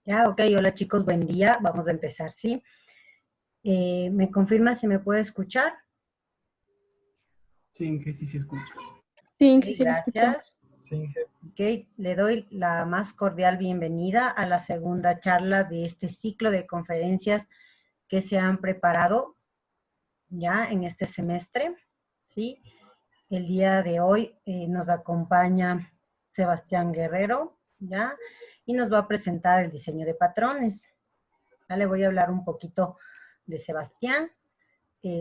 Ya, ok, hola chicos, buen día. Vamos a empezar, ¿sí? ¿Me confirma si me puede escuchar? Sí, Inge, sí se escucha. Sí, Ok, Inge, sí lo escuchamos. gracias. Sí, Inge. Ok, le doy la más cordial bienvenida a la segunda charla de este ciclo de conferencias que se han preparado ya en este semestre, ¿sí? El día de hoy nos acompaña Sebastián Guerrero, ¿ya? Y nos va a presentar el diseño de patrones. Ya le voy a hablar un poquito de Sebastián.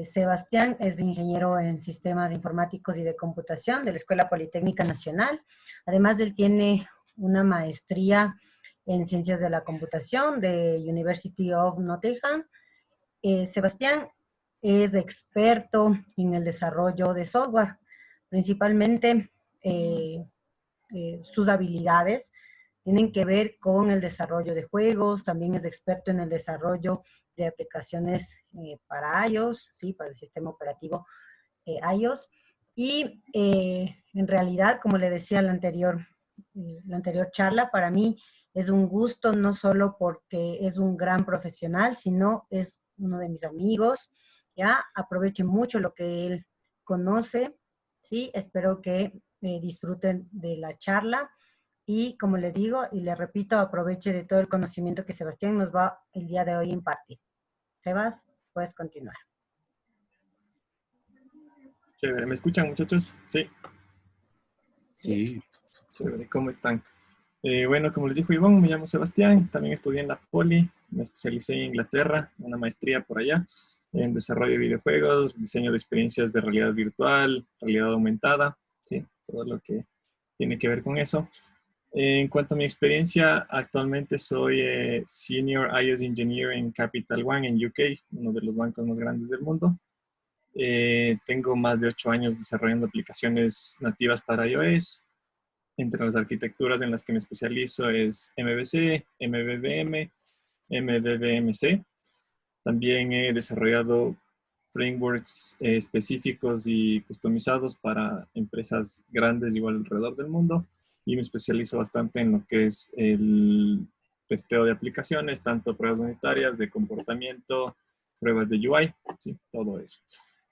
Sebastián es ingeniero en sistemas informáticos y de computación de la Escuela Politécnica Nacional. Además, él tiene una maestría en ciencias de la computación de University of Nottingham. Sebastián es experto en el desarrollo de software, principalmente eh, sus habilidades tienen que ver con el desarrollo de juegos, también es experto en el desarrollo de aplicaciones para iOS, ¿sí? Para el sistema operativo iOS. Y en realidad, como le decía la anterior charla, para mí es un gusto no solo porque es un gran profesional, sino es uno de mis amigos, ¿ya? Aproveche mucho lo que él conoce, ¿sí? Espero que disfruten de la charla y como le digo y le repito, aproveche de todo el conocimiento que Sebastián nos va el día de hoy a impartir. Sebas, puedes continuar. Chévere. ¿Me escuchan, muchachos? Sí. Sí. Sí. Chévere. ¿Cómo están? Bueno, como les dijo Iván, me llamo Sebastián. También estudié en la Poli. Me especialicé en Inglaterra, una maestría por allá, en desarrollo de videojuegos, diseño de experiencias de realidad virtual, realidad aumentada, ¿sí? Todo lo que tiene que ver con eso. En cuanto a mi experiencia, actualmente soy Senior iOS Engineer en Capital One en UK, uno de los bancos más grandes del mundo. Tengo más de 8 años desarrollando aplicaciones nativas para iOS. Entre las arquitecturas en las que me especializo es MVC, MVVM, MVVMC. También he desarrollado frameworks específicos y customizados para empresas grandes igual alrededor del mundo. Y me especializo bastante en lo que es el testeo de aplicaciones, tanto pruebas unitarias de comportamiento, pruebas de UI, ¿sí? Todo eso.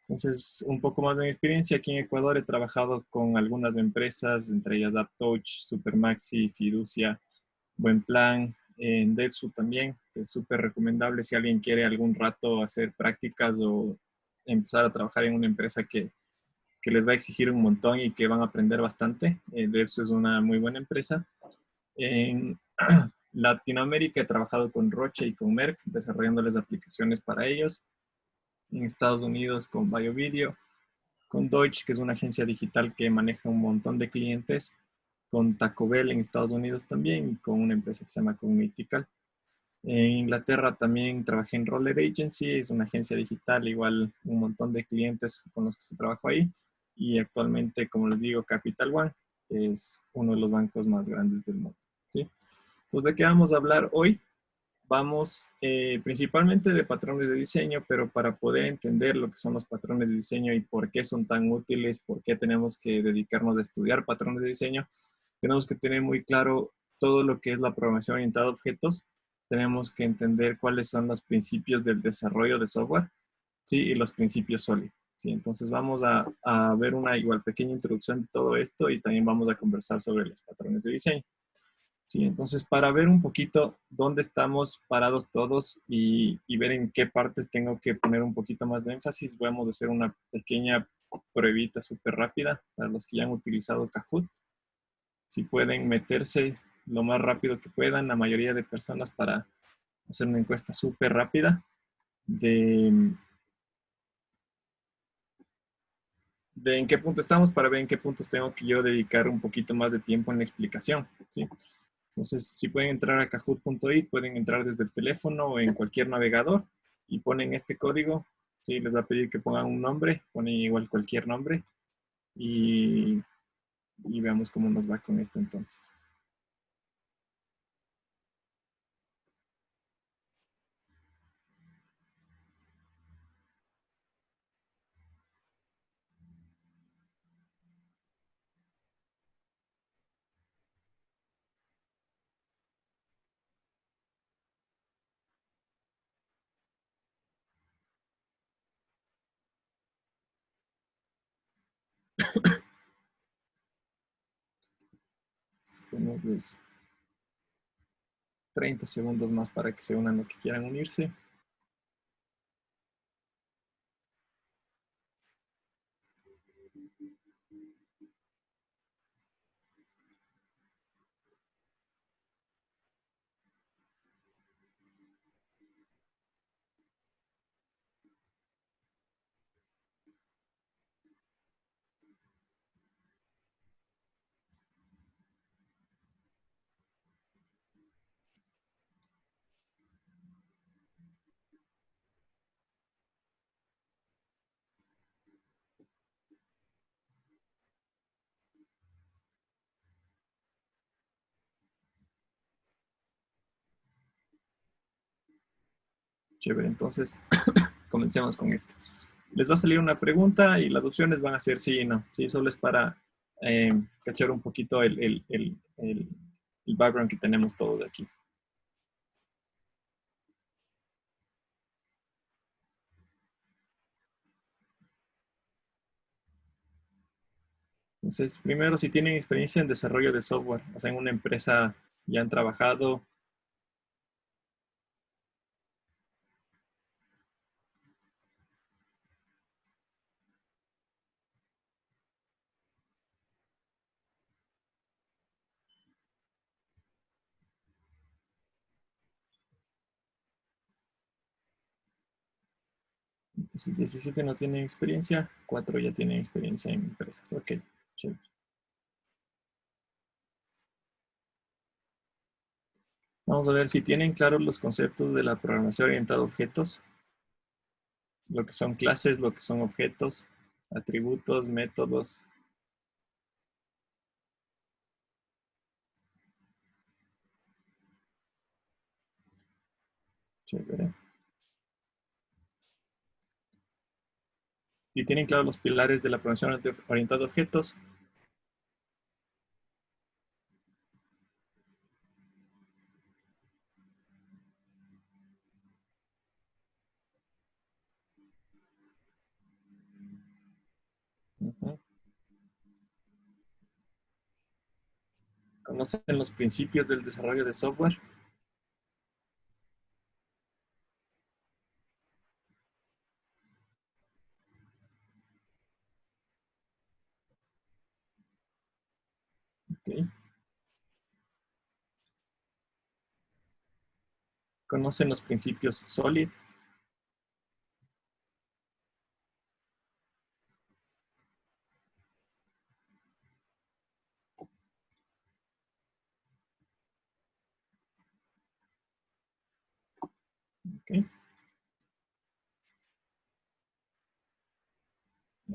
Entonces, un poco más de mi experiencia. Aquí en Ecuador he trabajado con algunas empresas, entre ellas AppTouch, Supermaxi, Fiducia, Buen Plan, en Devsu también, que es súper recomendable si alguien quiere algún rato hacer prácticas o empezar a trabajar en una empresa que les va a exigir un montón y que van a aprender bastante. Devsu es una muy buena empresa. En Latinoamérica he trabajado con Roche y con Merck, desarrollándoles aplicaciones para ellos. En Estados Unidos con BioVideo, con Deutsche, que es una agencia digital que maneja un montón de clientes, con Taco Bell en Estados Unidos también, y con una empresa que se llama Cognitical. En Inglaterra también trabajé en Roller Agency, es una agencia digital, igual un montón de clientes con los que se trabajó ahí. Y actualmente, como les digo, Capital One, que es uno de los bancos más grandes del mundo, ¿sí? Entonces, ¿de qué vamos a hablar hoy? Vamos principalmente de patrones de diseño, pero para poder entender lo que son los patrones de diseño y por qué son tan útiles, por qué tenemos que dedicarnos a estudiar patrones de diseño, tenemos que tener muy claro todo lo que es la programación orientada a objetos. Tenemos que entender cuáles son los principios del desarrollo de software, ¿sí? Y los principios SOLID, ¿sí? Entonces vamos a ver una igual pequeña introducción de todo esto y también vamos a conversar sobre los patrones de diseño. Sí, entonces para ver un poquito dónde estamos parados todos y ver en qué partes tengo que poner un poquito más de énfasis, vamos a hacer una pequeña pruebita súper rápida para los que ya han utilizado Kahoot. Si pueden meterse lo más rápido que puedan, la mayoría de personas, para hacer una encuesta súper rápida de, de en qué punto estamos para ver en qué puntos tengo que yo dedicar un poquito más de tiempo en la explicación, ¿sí? Entonces, si pueden entrar a kahoot.it, pueden entrar desde el teléfono o en cualquier navegador y ponen este código. Sí, les va a pedir que pongan un nombre, ponen igual cualquier nombre y, y veamos cómo nos va con esto entonces. Démosles 30 segundos más para que se unan los que quieran unirse. Chévere, entonces comencemos con esto. Les va a salir una pregunta y las opciones van a ser sí y no. Sí, solo es para cachar un poquito el background que tenemos todos aquí. Entonces, primero, si tienen experiencia en desarrollo de software, o sea, en una empresa ya han trabajado. 17 no tienen experiencia, 4 ya tienen experiencia en empresas. Ok, chévere. Vamos a ver si tienen claros los conceptos de la programación orientada a objetos, lo que son clases, lo que son objetos, atributos, métodos. Chévere. Si tienen claros los pilares de la programación orientada a objetos. ¿Conocen los principios del desarrollo de software? Okay. ¿Conocen los principios SOLID? Okay.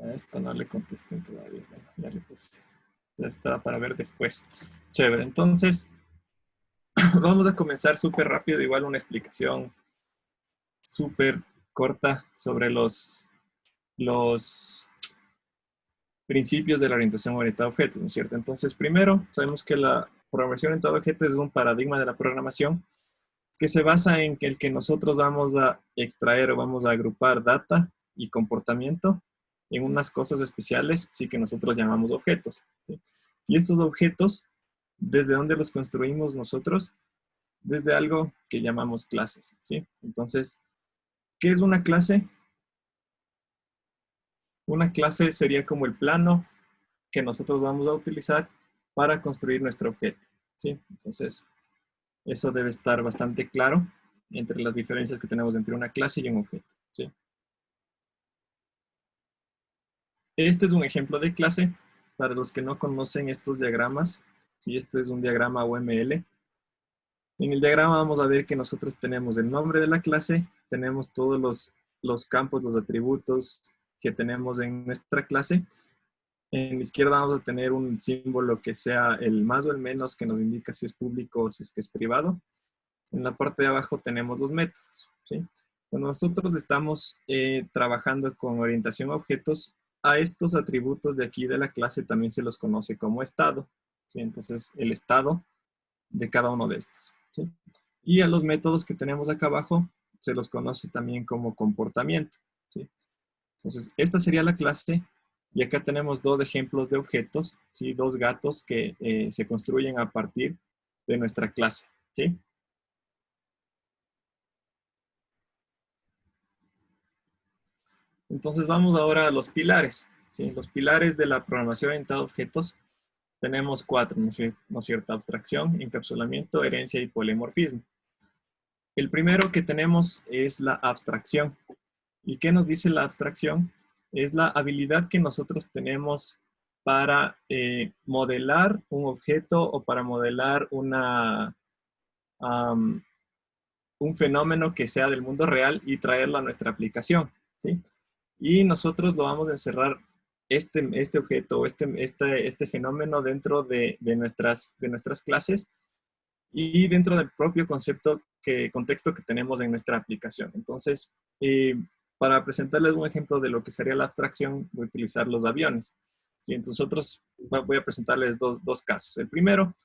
A esto no le contesté todavía. Bueno, ya le puse. Ya está para ver después. Chévere. Entonces, vamos a comenzar súper rápido. Igual una explicación súper corta sobre los principios de la orientación orientada a objetos, ¿no es cierto? Entonces, primero, sabemos que la programación orientada a objetos es un paradigma de la programación que se basa en que el que nosotros vamos a extraer o vamos a agrupar data y comportamiento en unas cosas especiales, sí que nosotros llamamos objetos. ¿Sí? Y estos objetos, ¿desde dónde los construimos nosotros? Desde algo que llamamos clases, ¿sí? Entonces, ¿qué es una clase? Una clase sería como el plano que nosotros vamos a utilizar para construir nuestro objeto, ¿sí? Entonces, eso debe estar bastante claro entre las diferencias que tenemos entre una clase y un objeto, ¿sí? Este es un ejemplo de clase. Para los que no conocen estos diagramas, ¿sí? Este es un diagrama UML. En el diagrama vamos a ver que nosotros tenemos el nombre de la clase, tenemos todos los campos, los atributos que tenemos en nuestra clase. En la izquierda vamos a tener un símbolo que sea el más o el menos, que nos indica si es público o si es que es privado. En la parte de abajo tenemos los métodos, ¿sí? Cuando nosotros estamos trabajando con orientación a objetos, a estos atributos de aquí de la clase también se los conoce como estado, ¿sí? Entonces, el estado de cada uno de estos, ¿sí? Y a los métodos que tenemos acá abajo se los conoce también como comportamiento, ¿sí? Entonces, esta sería la clase Y acá tenemos dos ejemplos de objetos, ¿sí? Dos gatos que se construyen a partir de nuestra clase, ¿sí? Entonces vamos ahora a los pilares, ¿sí? Los pilares de la programación orientada a objetos. Tenemos cuatro, ¿no es cierto? Abstracción, encapsulamiento, herencia y polimorfismo. El primero que tenemos es la abstracción. ¿Y qué nos dice la abstracción? Es la habilidad que nosotros tenemos para modelar un objeto o para modelar un fenómeno que sea del mundo real y traerlo a nuestra aplicación, ¿sí? Y nosotros lo vamos a encerrar este objeto o este fenómeno dentro de nuestras clases y dentro del propio contexto que tenemos en nuestra aplicación. Entonces, para presentarles un ejemplo de lo que sería la abstracción, voy a utilizar los aviones. ¿Sí? Entonces, voy a presentarles dos casos. El primero,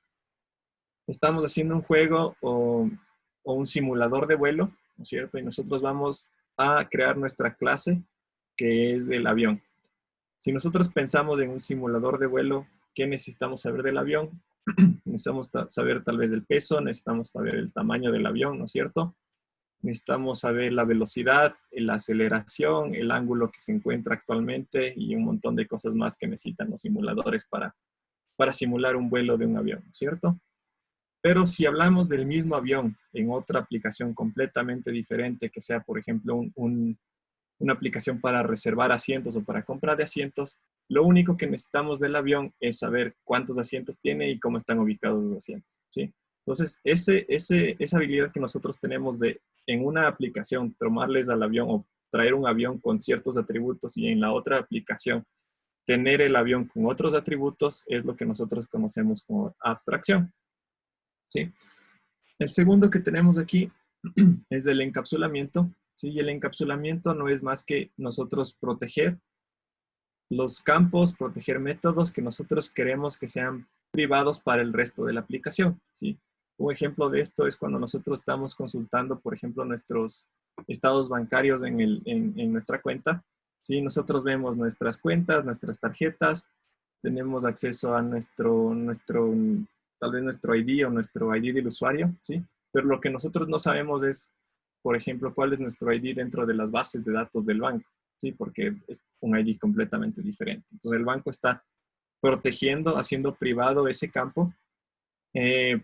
estamos haciendo un juego o un simulador de vuelo, ¿no es cierto? Y nosotros vamos a crear nuestra clase, que es el avión. Si nosotros pensamos en un simulador de vuelo, ¿qué necesitamos saber del avión? Necesitamos saber tal vez el peso, necesitamos saber el tamaño del avión, ¿no es cierto? Necesitamos saber la velocidad, la aceleración, el ángulo que se encuentra actualmente y un montón de cosas más que necesitan los simuladores para simular un vuelo de un avión, ¿no es cierto? Pero si hablamos del mismo avión en otra aplicación completamente diferente, que sea, por ejemplo, una aplicación para reservar asientos o para compra de asientos, lo único que necesitamos del avión es saber cuántos asientos tiene y cómo están ubicados los asientos, ¿sí? Entonces, esa habilidad que nosotros tenemos de, en una aplicación, tomarles al avión o traer un avión con ciertos atributos y en la otra aplicación tener el avión con otros atributos, es lo que nosotros conocemos como abstracción, ¿sí? El segundo que tenemos aquí es el encapsulamiento, ¿sí? Y el encapsulamiento no es más que nosotros proteger los campos, proteger métodos que nosotros queremos que sean privados para el resto de la aplicación, ¿sí? Un ejemplo de esto es cuando nosotros estamos consultando, por ejemplo, nuestros estados bancarios en nuestra cuenta, ¿sí? Nosotros vemos nuestras cuentas, nuestras tarjetas, tenemos acceso a tal vez nuestro ID o nuestro ID del usuario, ¿sí? Pero lo que nosotros no sabemos es, por ejemplo, cuál es nuestro ID dentro de las bases de datos del banco, ¿sí? Porque es un ID completamente diferente. Entonces el banco está protegiendo, haciendo privado ese campo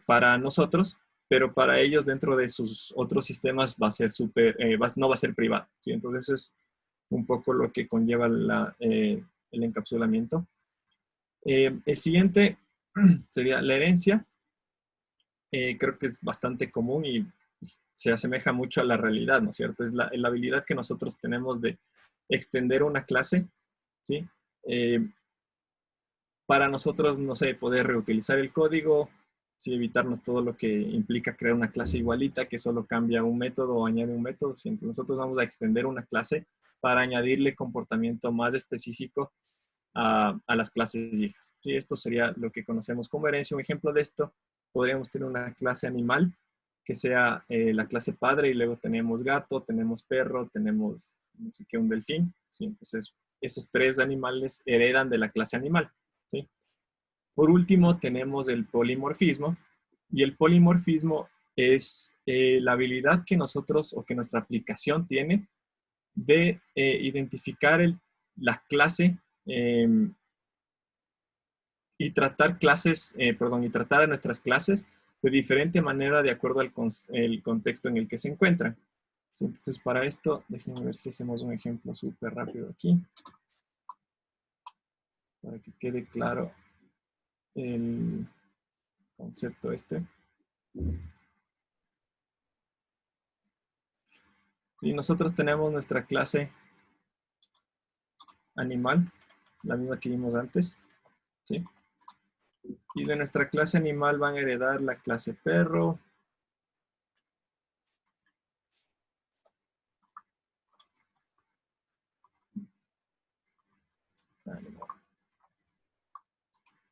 para nosotros, pero para ellos dentro de sus otros sistemas va a ser no va a ser privado, ¿sí? Entonces eso es un poco lo que conlleva el encapsulamiento. El siguiente sería la herencia. Creo que es bastante común y se asemeja mucho a la realidad, ¿no es cierto? Es la habilidad que nosotros tenemos de extender una clase, ¿sí? Para nosotros, no sé, poder reutilizar el código, ¿sí? Evitarnos todo lo que implica crear una clase igualita que solo cambia un método o añade un método. ¿Sí? Entonces nosotros vamos a extender una clase para añadirle comportamiento más específico a las clases hijas. ¿Sí? Esto sería lo que conocemos como herencia. Un ejemplo de esto, podríamos tener una clase animal que sea la clase padre y luego tenemos gato, tenemos perro, tenemos no sé qué, un delfín. ¿Sí? Entonces, esos tres animales heredan de la clase animal. ¿Sí? Por último, tenemos el polimorfismo y el polimorfismo es la habilidad que nosotros o que nuestra aplicación tiene de identificar la clase y tratar y tratar a nuestras clases de diferente manera de acuerdo al el contexto en el que se encuentran. Entonces, para esto, déjenme ver si hacemos un ejemplo súper rápido aquí, para que quede claro el concepto este. Sí, nosotros tenemos nuestra clase animal, la misma que vimos antes, ¿sí? Y de nuestra clase animal van a heredar la clase perro,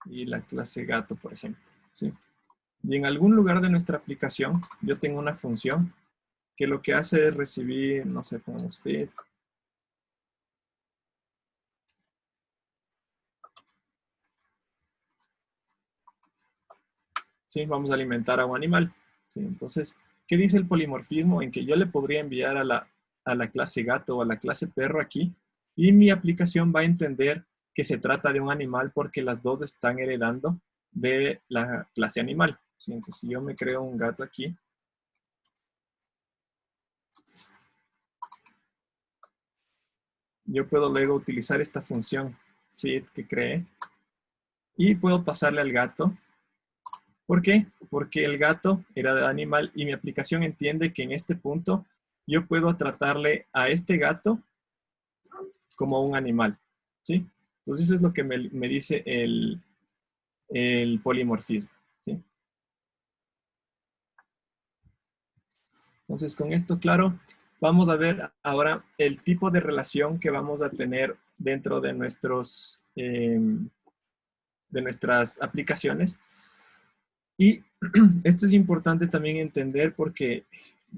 y la clase gato, por ejemplo, ¿sí? Y en algún lugar de nuestra aplicación, yo tengo una función que lo que hace es recibir, no sé, ponemos feed, ¿sí? Vamos a alimentar a un animal, ¿sí? Entonces, ¿qué dice el polimorfismo? En que yo le podría enviar a la clase gato o a la clase perro aquí, y mi aplicación va a entender que se trata de un animal porque las dos están heredando de la clase animal, ¿sí? Entonces, si yo me creo un gato aquí, yo puedo luego utilizar esta función feed que creé y puedo pasarle al gato. ¿Por qué? Porque el gato era de animal y mi aplicación entiende que en este punto yo puedo tratarle a este gato como un animal, ¿sí? Entonces eso es lo que me dice el polimorfismo, ¿sí? Entonces con esto claro, vamos a ver ahora el tipo de relación que vamos a tener dentro de nuestras aplicaciones. Y esto es importante también entender porque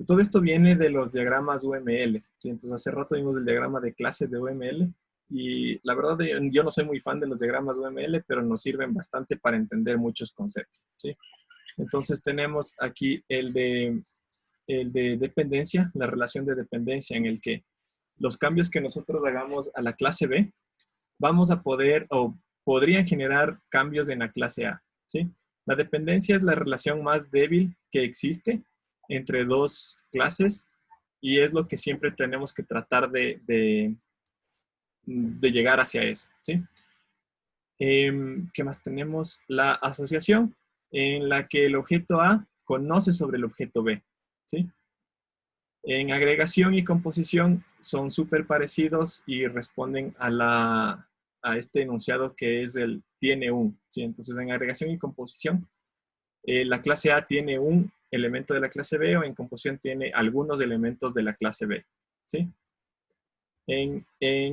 todo esto viene de los diagramas UML, ¿sí? Entonces, hace rato vimos el diagrama de clase de UML y la verdad yo no soy muy fan de los diagramas UML, pero nos sirven bastante para entender muchos conceptos, ¿sí? Entonces, tenemos aquí el de dependencia, la relación de dependencia en el que los cambios que nosotros hagamos a la clase B, vamos a poder o podrían generar cambios en la clase A, ¿sí? La dependencia es la relación más débil que existe entre dos clases y es lo que siempre tenemos que tratar de llegar hacia eso, ¿sí? ¿Qué más tenemos? La asociación en la que el objeto A conoce sobre el objeto B, ¿sí? En agregación y composición son súper parecidos y responden a este enunciado que es el tiene un, ¿sí? Entonces, en agregación y composición, la clase A tiene un elemento de la clase B o en composición tiene algunos elementos de la clase B, ¿sí? En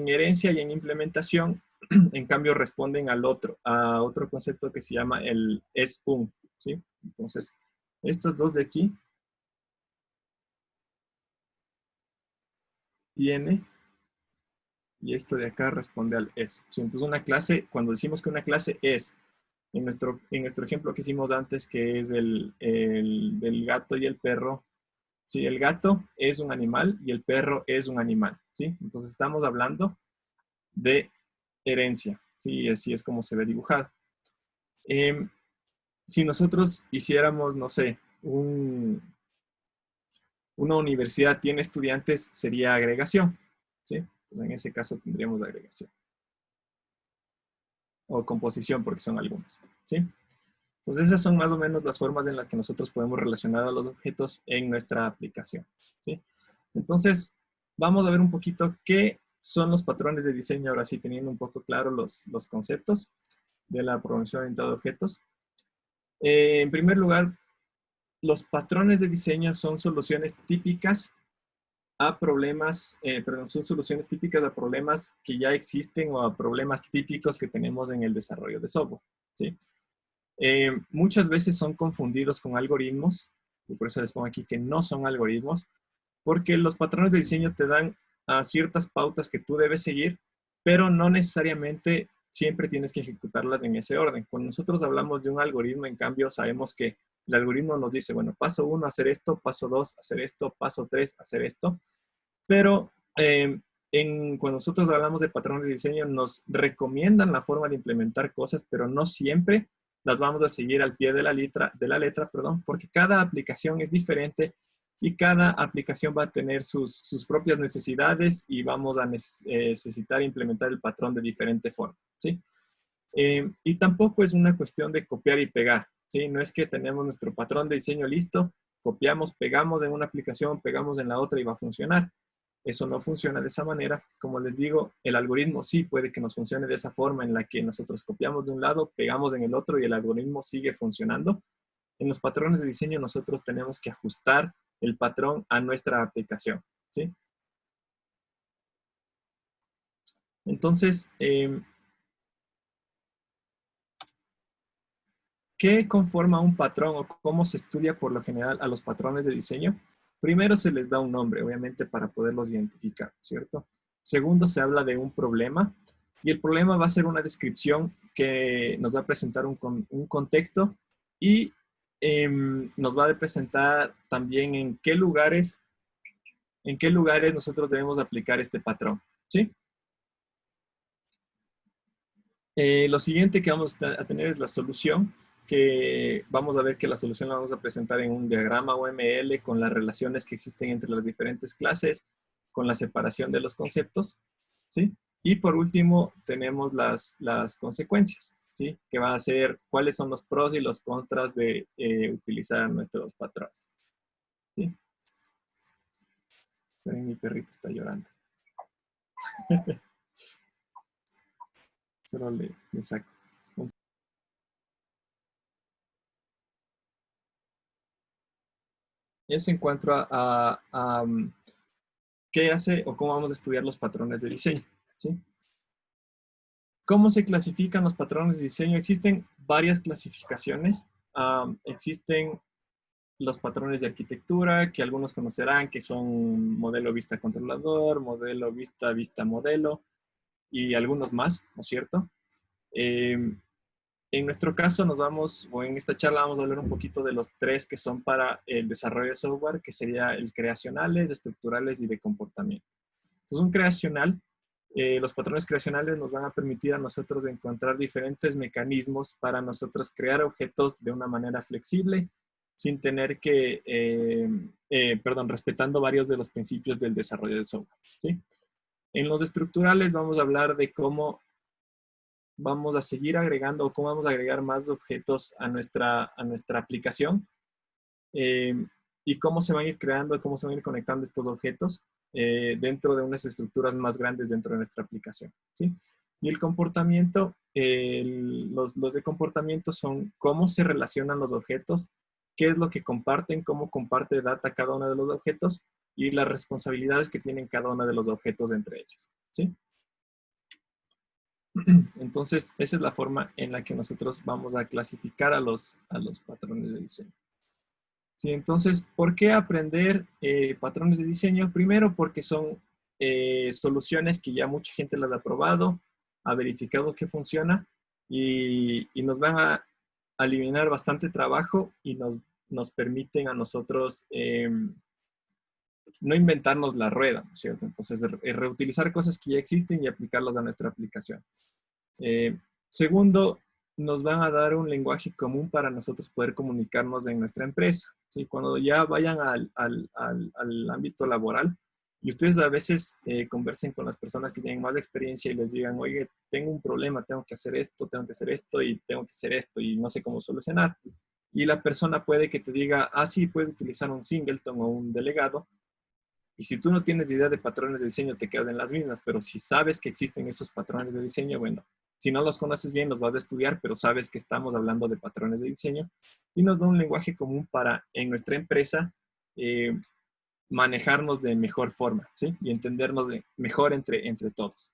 herencia y en implementación, en cambio, responden a otro concepto que se llama el es un, ¿sí? Entonces, estos dos de aquí tiene y esto de acá responde al es. ¿Sí? Entonces una clase, cuando decimos que una clase es, en nuestro ejemplo que hicimos antes, que es el del gato y el perro, ¿sí? El gato es un animal y el perro es un animal, ¿sí? Entonces estamos hablando de herencia, ¿sí? Así es como se ve dibujado. Si nosotros hiciéramos, no sé, una universidad tiene estudiantes, sería agregación, ¿sí? Entonces, en ese caso tendríamos agregación. O composición, porque son algunos, ¿sí? Entonces, esas son más o menos las formas en las que nosotros podemos relacionar a los objetos en nuestra aplicación, ¿sí? Entonces, vamos a ver un poquito qué son los patrones de diseño, ahora sí, teniendo un poco claro los conceptos de la programación orientada a objetos. En primer lugar, los patrones de diseño son soluciones típicas a problemas, son soluciones típicas a problemas que ya existen o a problemas típicos que tenemos en el desarrollo de software, ¿sí? Muchas veces son confundidos con algoritmos, y por eso les pongo aquí que no son algoritmos, porque los patrones de diseño te dan ciertas pautas que tú debes seguir, pero no necesariamente siempre tienes que ejecutarlas en ese orden. Cuando nosotros hablamos de un algoritmo, en cambio, sabemos que el algoritmo nos dice, bueno, paso 1, hacer esto, paso 2, hacer esto, paso 3, hacer esto, pero cuando nosotros hablamos de patrones de diseño, nos recomiendan la forma de implementar cosas, pero no siempre las vamos a seguir al pie de la letra, perdón, porque cada aplicación es diferente y cada aplicación va a tener sus propias necesidades y vamos a necesitar implementar el patrón de diferente forma, ¿sí? Y tampoco es una cuestión de copiar y pegar, ¿sí? No es que tenemos nuestro patrón de diseño listo, copiamos, pegamos en una aplicación, pegamos en la otra y va a funcionar. Eso no funciona de esa manera. Como les digo, el algoritmo sí puede que nos funcione de esa forma en la que nosotros copiamos de un lado, pegamos en el otro y el algoritmo sigue funcionando. En los patrones de diseño nosotros tenemos que ajustar el patrón a nuestra aplicación, ¿sí? Entonces, ¿qué conforma un patrón o cómo se estudia por lo general a los patrones de diseño? Primero se les da un nombre, obviamente, para poderlos identificar, ¿cierto? Segundo, se habla de un problema y el problema va a ser una descripción que nos va a presentar un contexto y nos va a presentar también en qué lugares nosotros debemos aplicar este patrón, ¿sí? Lo siguiente que vamos a tener es la solución, que vamos a ver que la solución la vamos a presentar en un diagrama OML con las relaciones que existen entre las diferentes clases, con la separación de los conceptos, ¿sí? Y por último, tenemos las consecuencias, ¿sí? Que va a ser cuáles son los pros y los contras de utilizar nuestros patrones, ¿sí? Esperen, mi perrito está llorando. Solo le saco. Eso en cuanto a qué hace o cómo vamos a estudiar los patrones de diseño, ¿sí? ¿Cómo se clasifican los patrones de diseño? Existen varias clasificaciones. Existen los patrones de arquitectura, que algunos conocerán, que son modelo vista controlador, modelo vista modelo, y algunos más, ¿no es cierto? En nuestro caso o en esta charla vamos a hablar un poquito de los tres que son para el desarrollo de software, que sería el creacionales, estructurales y de comportamiento. Entonces, un creacional, los patrones creacionales nos van a permitir a nosotros encontrar diferentes mecanismos para nosotros crear objetos de una manera flexible, sin tener que, respetando varios de los principios del desarrollo de software, ¿sí? En los estructurales vamos a hablar de cómo vamos a seguir agregando o cómo vamos a agregar más objetos a nuestra aplicación y cómo se van a ir creando, cómo se van a ir conectando estos objetos dentro de unas estructuras más grandes dentro de nuestra aplicación, ¿sí? Y el comportamiento, los de comportamiento son cómo se relacionan los objetos, qué es lo que comparten, cómo comparte data cada uno de los objetos y las responsabilidades que tienen cada uno de los objetos entre ellos, ¿sí? Entonces, esa es la forma en la que nosotros vamos a clasificar a los patrones de diseño. Sí, entonces, ¿por qué aprender patrones de diseño? Primero, porque son soluciones que ya mucha gente las ha probado, ha verificado que funciona y nos van a eliminar bastante trabajo y nos permiten a nosotros no inventarnos la rueda, ¿no es cierto? Entonces, reutilizar cosas que ya existen y aplicarlas a nuestra aplicación. Segundo, nos van a dar un lenguaje común para nosotros poder comunicarnos en nuestra empresa, ¿sí? Cuando ya vayan al ámbito laboral y ustedes a veces conversen con las personas que tienen más experiencia y les digan, oye, tengo un problema, tengo que hacer esto, tengo que hacer esto y tengo que hacer esto y no sé cómo solucionar. Y la persona puede que te diga, ah, sí, puedes utilizar un singleton o un delegado. Y si tú no tienes idea de patrones de diseño, te quedas en las mismas, pero si sabes que existen esos patrones de diseño, bueno, si no los conoces bien, los vas a estudiar, pero sabes que estamos hablando de patrones de diseño y nos da un lenguaje común para, en nuestra empresa, manejarnos de mejor forma, ¿sí? Y entendernos mejor entre todos.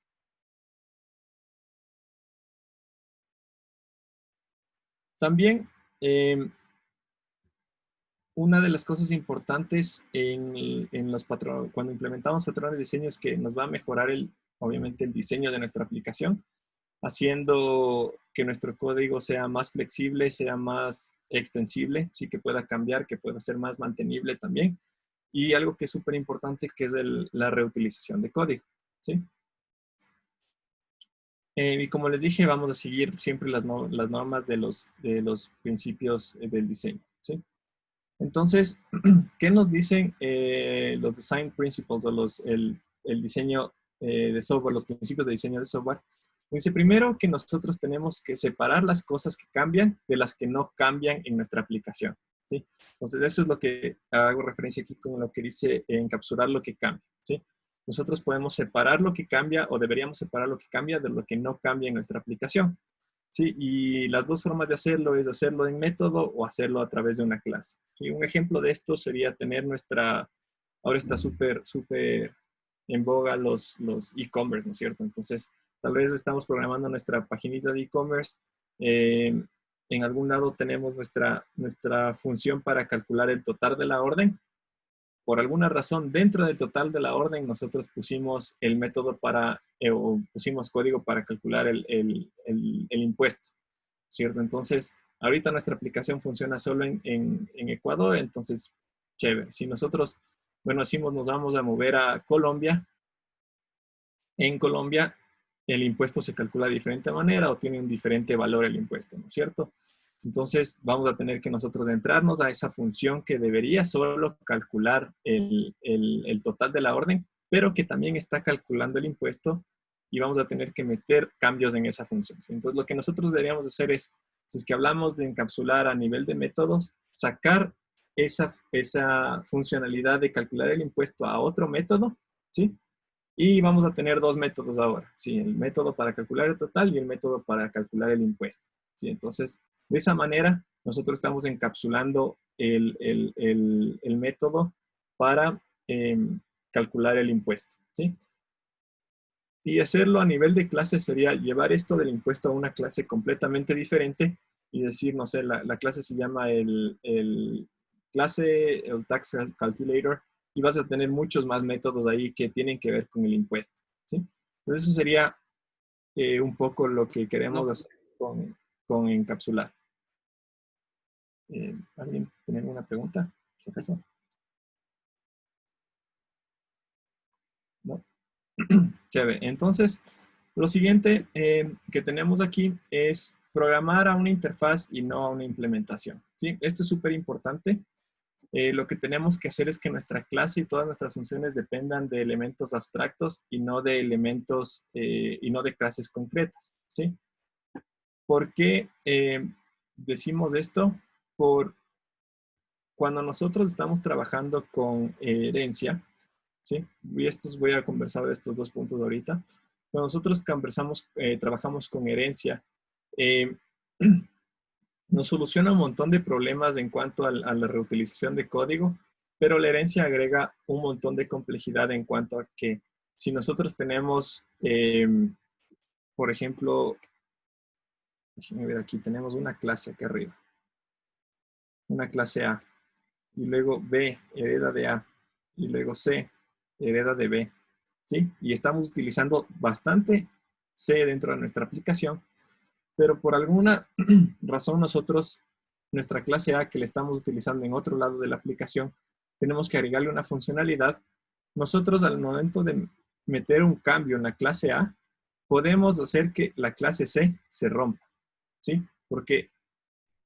También, una de las cosas importantes en los patrones, cuando implementamos patrones de diseño es que nos va a mejorar obviamente el diseño de nuestra aplicación, haciendo que nuestro código sea más flexible, sea más extensible, sí, que pueda cambiar, que pueda ser más mantenible también. Y algo que es súper importante, que es la reutilización de código, ¿sí? Y como les dije, vamos a seguir siempre las normas de los principios del diseño, ¿sí? Entonces, ¿qué nos dicen los design principles o el diseño de software, los principios de diseño de software? Dice primero que nosotros tenemos que separar las cosas que cambian de las que no cambian en nuestra aplicación, ¿sí? Entonces, eso es lo que hago referencia aquí con lo que dice encapsular lo que cambia, ¿sí? Nosotros podemos separar lo que cambia o deberíamos separar lo que cambia de lo que no cambia en nuestra aplicación. Sí, y las dos formas de hacerlo es hacerlo en método o hacerlo a través de una clase. ¿Sí? Un ejemplo de esto sería tener ahora está súper en boga los e-commerce, ¿no es cierto? Entonces, tal vez estamos programando nuestra paginita de e-commerce. En algún lado tenemos nuestra función para calcular el total de la orden. Por alguna razón, dentro del total de la orden, nosotros pusimos el método o pusimos código para calcular el impuesto, ¿cierto? Entonces, Ahorita nuestra aplicación funciona solo en Ecuador, entonces, chévere. Si nosotros, bueno, decimos nos vamos a mover a Colombia, en Colombia el impuesto se calcula de diferente manera o tiene un diferente valor el impuesto, ¿no es cierto? Entonces vamos a tener que nosotros entrarnos a esa función que debería solo calcular el total de la orden, pero que también está calculando el impuesto y vamos a tener que meter cambios en esa función. Entonces lo que nosotros deberíamos hacer es, si es que hablamos de encapsular a nivel de métodos, sacar esa funcionalidad de calcular el impuesto a otro método, ¿sí? Y vamos a tener dos métodos ahora, ¿sí? El método para calcular el total y el método para calcular el impuesto, ¿sí? Entonces, de esa manera, nosotros estamos encapsulando el método para calcular el impuesto, ¿sí? Y hacerlo a nivel de clase sería llevar esto del impuesto a una clase completamente diferente y decir, no sé, la clase se llama el Tax Calculator, y vas a tener muchos más métodos ahí que tienen que ver con el impuesto, ¿sí? Entonces eso sería un poco lo que queremos hacer con encapsular. ¿Alguien tiene alguna pregunta? ¿Si acaso? ¿No? Chévere. Entonces, lo siguiente que tenemos aquí es programar a una interfaz y no a una implementación, ¿sí? Esto es súper importante. Lo que tenemos que hacer es que nuestra clase y todas nuestras funciones dependan de elementos abstractos y no de elementos y no de clases concretas, ¿sí? ¿Por qué decimos esto? Por cuando nosotros estamos trabajando con herencia, ¿sí? Y voy a conversar de estos dos puntos ahorita. Cuando nosotros trabajamos con herencia, eh, nos soluciona un montón de problemas en cuanto a la reutilización de código, pero la herencia agrega un montón de complejidad en cuanto a que si nosotros tenemos, por ejemplo, déjenme ver aquí, tenemos una clase aquí arriba, una clase A, y luego B hereda de A, y luego C hereda de B, ¿sí? Y estamos utilizando bastante C dentro de nuestra aplicación, pero por alguna razón nosotros, nuestra clase A que le estamos utilizando en otro lado de la aplicación, tenemos que agregarle una funcionalidad. Nosotros al momento de meter un cambio en la clase A, podemos hacer que la clase C se rompa, ¿sí? Porque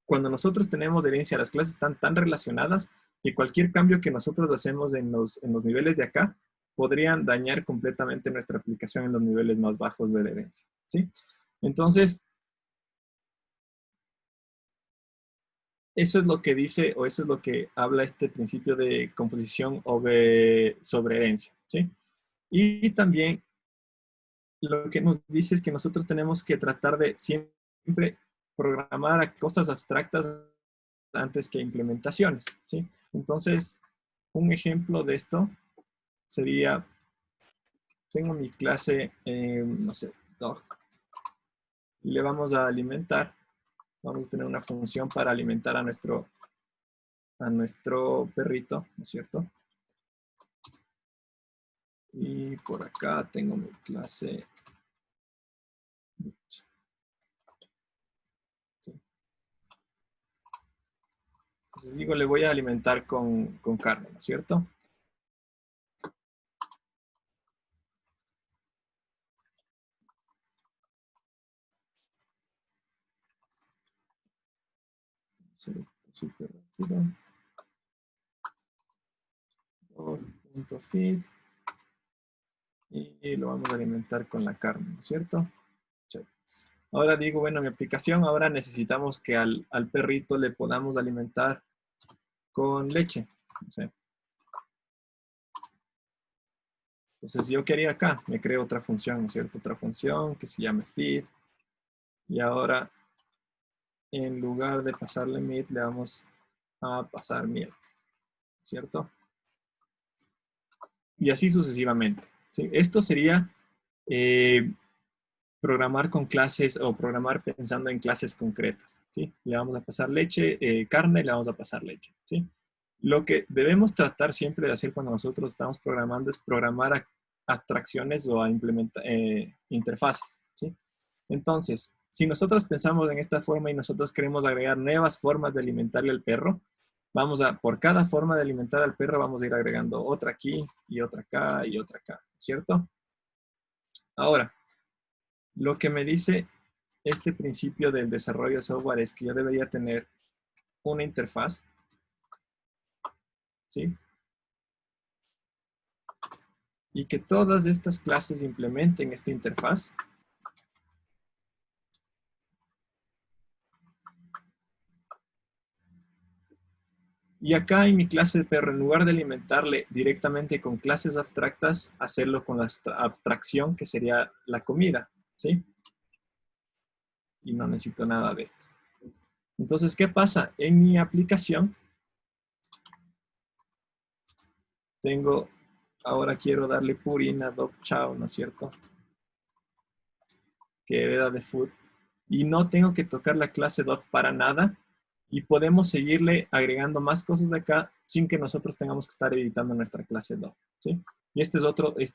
cuando nosotros tenemos herencia, las clases están tan relacionadas que cualquier cambio que nosotros hacemos en los niveles de acá podrían dañar completamente nuestra aplicación en los niveles más bajos de la herencia, ¿sí? Entonces, eso es lo que dice, o eso es lo que habla este principio de composición sobre herencia, ¿sí? Y también lo que nos dice es que nosotros tenemos que tratar de siempre programar a cosas abstractas antes que implementaciones, ¿sí? Entonces, un ejemplo de esto sería, tengo mi clase, no sé, dog, y le vamos a alimentar, vamos a tener una función para alimentar a nuestro perrito, ¿no es cierto? Y por acá tengo mi clase. Sí. Entonces digo, le voy a alimentar con carne, ¿no es cierto? Súper rápido. Punto feed. Y lo vamos a alimentar con la carne, ¿no es cierto? Chévere. Ahora digo, bueno, mi aplicación, ahora necesitamos que al perrito le podamos alimentar con leche. No sé. Entonces yo quería acá, me creo otra función, ¿no es cierto? Otra función que se llame feed. Y ahora, en lugar de pasarle meat, le vamos a pasar milk, ¿cierto? Y así sucesivamente, ¿sí? Esto sería programar con clases o programar pensando en clases concretas, ¿sí? Le vamos a pasar leche, carne, le vamos a pasar leche, ¿sí? Lo que debemos tratar siempre de hacer cuando nosotros estamos programando es programar abstracciones o a implementar interfaces, ¿sí? Entonces, si nosotros pensamos en esta forma y nosotros queremos agregar nuevas formas de alimentarle al perro, por cada forma de alimentar al perro, vamos a ir agregando otra aquí y otra acá y otra acá, ¿cierto? Ahora, lo que me dice este principio del desarrollo de software es que yo debería tener una interfaz, ¿sí? Y que todas estas clases implementen esta interfaz. Y acá en mi clase de perro, en lugar de alimentarle directamente con clases abstractas, hacerlo con la abstracción que sería la comida, ¿sí? Y no necesito nada de esto. Entonces, ¿qué pasa? En mi aplicación tengo, ahora quiero darle Purina Dog Chow, ¿no es cierto? Que hereda de food. Y no tengo que tocar la clase dog para nada. Y podemos seguirle agregando más cosas de acá sin que nosotros tengamos que estar editando nuestra clase dog, ¿sí? Y este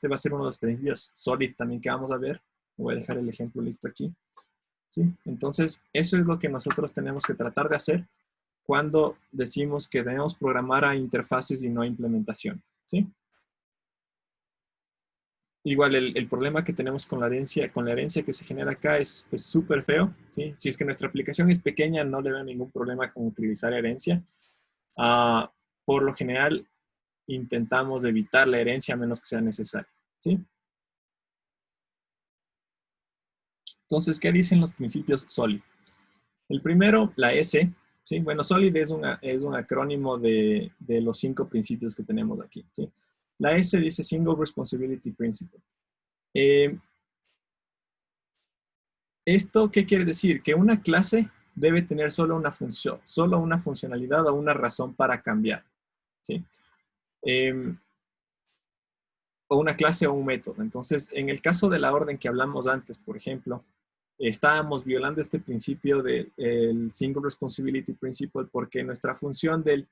va a ser uno de los principios solid también que vamos a ver. Voy a dejar el ejemplo listo aquí, ¿sí? Entonces, eso es lo que nosotros tenemos que tratar de hacer cuando decimos que debemos programar a interfaces y no a implementaciones, ¿sí? Igual el problema que tenemos con la herencia que se genera acá es súper feo, ¿sí? Si es que nuestra aplicación es pequeña, no le veo ningún problema con utilizar herencia. Ah, por lo general, intentamos evitar la herencia a menos que sea necesario, ¿sí? Entonces, ¿qué dicen los principios SOLID? El primero, la S, ¿sí? Bueno, SOLID es un acrónimo de los 5 principios que tenemos aquí, ¿sí? La S dice Single Responsibility Principle. ¿Esto qué quiere decir? Que una clase debe tener solo una función, solo una funcionalidad o una razón para cambiar, ¿sí? O una clase o un método. Entonces, en el caso de la orden que hablamos antes, por ejemplo, estábamos violando este principio del Single Responsibility Principle porque nuestra función del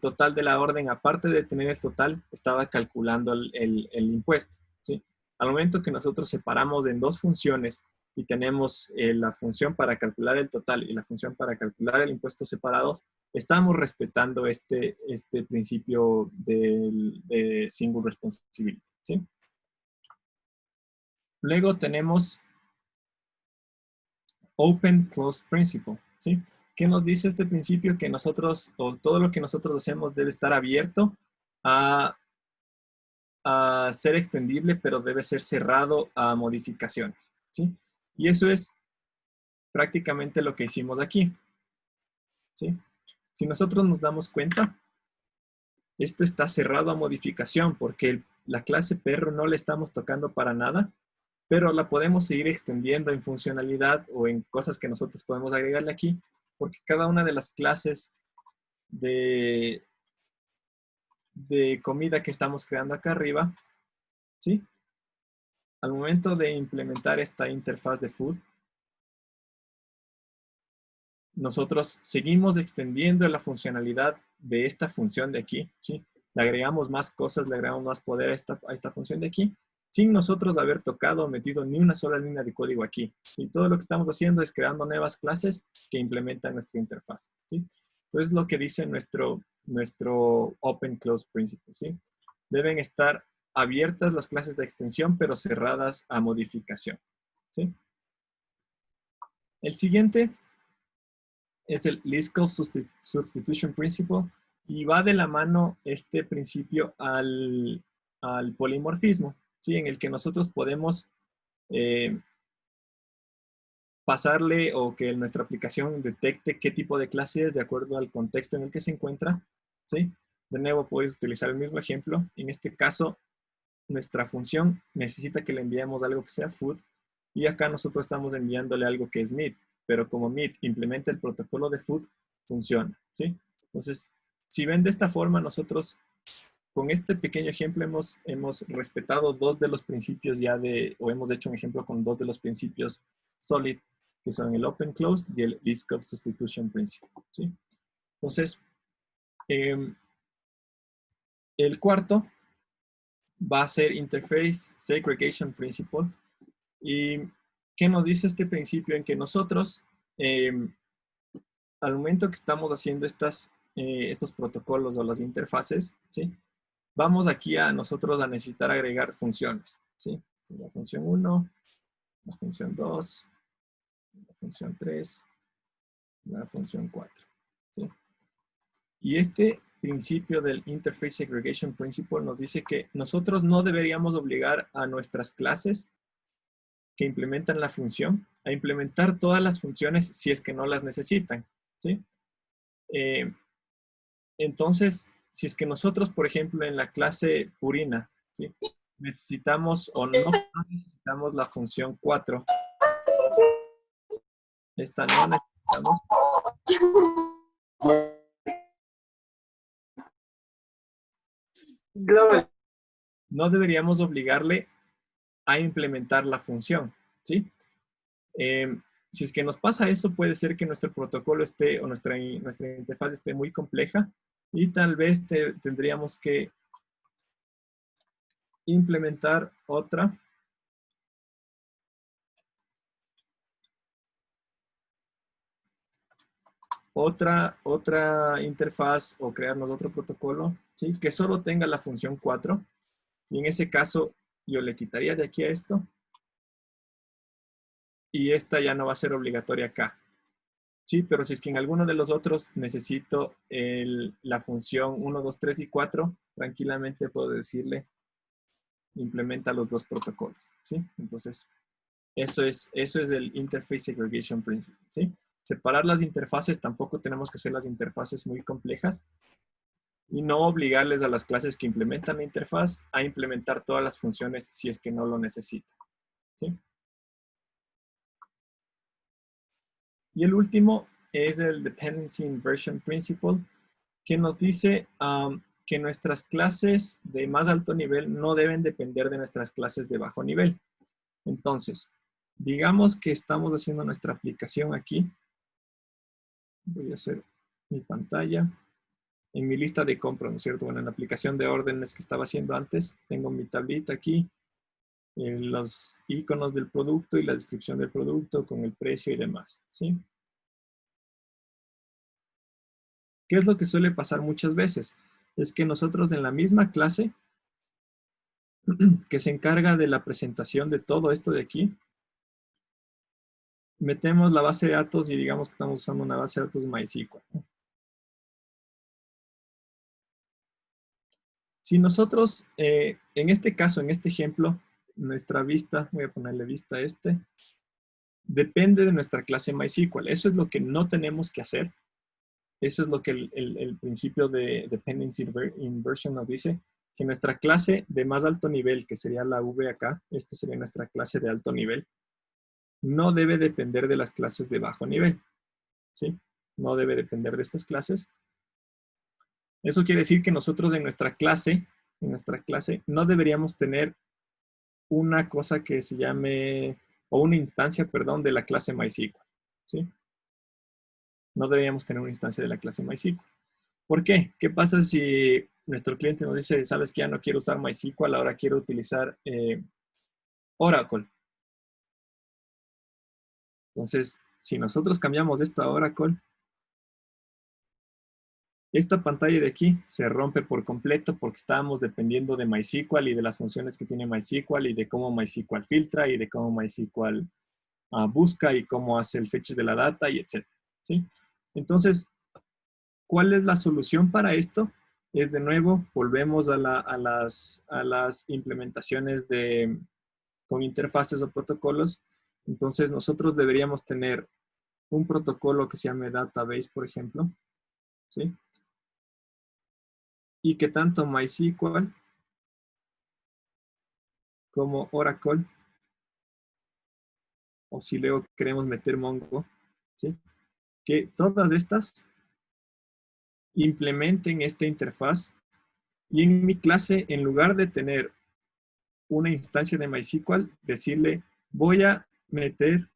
total de la orden, aparte de tener el total, estaba calculando el impuesto, ¿sí? Al momento que nosotros separamos en dos funciones y tenemos la función para calcular el total y la función para calcular el impuesto separados, estamos respetando este principio de single responsibility, ¿sí? Luego tenemos Open Closed Principle, ¿sí? ¿Qué nos dice este principio? Que nosotros, o todo lo que nosotros hacemos debe estar abierto a, a ser extendible, pero debe ser cerrado a modificaciones, ¿sí? Y eso es prácticamente lo que hicimos aquí, ¿sí? Si nosotros nos damos cuenta, esto está cerrado a modificación porque la clase perro no le estamos tocando para nada, pero la podemos seguir extendiendo en funcionalidad o en cosas que nosotros podemos agregarle aquí, porque cada una de las clases de comida que estamos creando acá arriba, ¿sí? Al momento de implementar esta interfaz de food, nosotros seguimos extendiendo la funcionalidad de esta función de aquí, ¿sí? Le agregamos más cosas, le agregamos más poder a esta función de aquí, sin nosotros haber tocado o metido ni una sola línea de código aquí, ¿sí? Todo lo que estamos haciendo es creando nuevas clases que implementan nuestra interfaz, ¿sí? Entonces, lo que dice nuestro Open Close Principle, ¿sí? Deben estar abiertas las clases de extensión, pero cerradas a modificación, ¿sí? El siguiente es el Liskov Substitution Principle y va de la mano este principio al polimorfismo, ¿sí? En el que nosotros podemos pasarle o que nuestra aplicación detecte qué tipo de clase es de acuerdo al contexto en el que se encuentra, ¿sí? De nuevo, puedes utilizar el mismo ejemplo. En este caso, nuestra función necesita que le enviemos algo que sea food y acá nosotros estamos enviándole algo que es meat, pero como meat implementa el protocolo de food, funciona, ¿sí? Entonces, si ven de esta forma, nosotros con este pequeño ejemplo hemos respetado dos de los principios o hemos hecho un ejemplo con dos de los principios solid, que son el open closed y el Liskov substitution principle, ¿sí? Entonces, el cuarto va a ser interface segregation principle y ¿qué nos dice este principio? En que nosotros, al momento que estamos haciendo estos protocolos o las interfaces, ¿sí? Vamos aquí a nosotros a necesitar agregar funciones, ¿sí? La función 1, la función 2, la función 3, la función 4, ¿sí? Y este principio del Interface Segregation Principle nos dice que nosotros no deberíamos obligar a nuestras clases que implementan la función a implementar todas las funciones si es que no las necesitan, ¿sí? Eh, entonces, si es que nosotros, por ejemplo, en la clase Purina, ¿sí? Necesitamos o no necesitamos la función 4, esta no necesitamos, no deberíamos obligarle a implementar la función, ¿sí? Si es que nos pasa eso, puede ser que nuestro protocolo esté o nuestra interfaz esté muy compleja y tal vez tendríamos que implementar otra interfaz o crearnos otro protocolo, ¿sí? Que solo tenga la función 4. Y en ese caso, yo le quitaría de aquí a esto y esta ya no va a ser obligatoria acá. Sí, pero si es que en alguno de los otros necesito la función 1, 2, 3 y 4, tranquilamente puedo decirle implementa los dos protocolos, ¿sí? Entonces, eso es el Interface Segregation Principle, ¿sí? Separar las interfaces, tampoco tenemos que hacer las interfaces muy complejas y no obligarles a las clases que implementan la interfaz a implementar todas las funciones si es que no lo necesitan, ¿sí? Y el último es el Dependency Inversion Principle, que nos dice que nuestras clases de más alto nivel no deben depender de nuestras clases de bajo nivel. Entonces, digamos que estamos haciendo nuestra aplicación aquí. Voy a hacer mi pantalla. En mi lista de compra, ¿no es cierto? Bueno, en la aplicación de órdenes que estaba haciendo antes, tengo mi tablita aquí, los iconos del producto y la descripción del producto con el precio y demás, ¿sí? ¿Qué es lo que suele pasar muchas veces? Es que nosotros en la misma clase que se encarga de la presentación de todo esto de aquí, metemos la base de datos y digamos que estamos usando una base de datos MySQL. Si nosotros, en este caso, en este ejemplo, nuestra vista, voy a ponerle vista a este, depende de nuestra clase MySQL. Eso es lo que no tenemos que hacer. Eso es lo que el principio de Dependency Inversion nos dice, que nuestra clase de más alto nivel, que sería la V acá, esta sería nuestra clase de alto nivel, no debe depender de las clases de bajo nivel, ¿sí? No debe depender de estas clases. Eso quiere decir que nosotros en nuestra clase, no deberíamos tener una cosa que se llame, o una instancia, perdón, de la clase MySQL, ¿sí? No deberíamos tener una instancia de la clase MySQL. ¿Por qué? ¿Qué pasa si nuestro cliente nos dice, sabes que ya no quiero usar MySQL, ahora quiero utilizar Oracle? Entonces, si nosotros cambiamos esto a Oracle, esta pantalla de aquí se rompe por completo porque estábamos dependiendo de MySQL y de las funciones que tiene MySQL y de cómo MySQL filtra y de cómo MySQL busca y cómo hace el fetch de la data y etc. ¿Sí? Entonces, ¿cuál es la solución para esto? Es de nuevo, volvemos a las implementaciones con interfaces o protocolos. Entonces, nosotros deberíamos tener un protocolo que se llame Database, por ejemplo, ¿sí? Y que tanto MySQL como Oracle, o si luego queremos meter Mongo, ¿sí? Que todas estas implementen esta interfaz y en mi clase, en lugar de tener una instancia de MySQL, decirle, voy a meter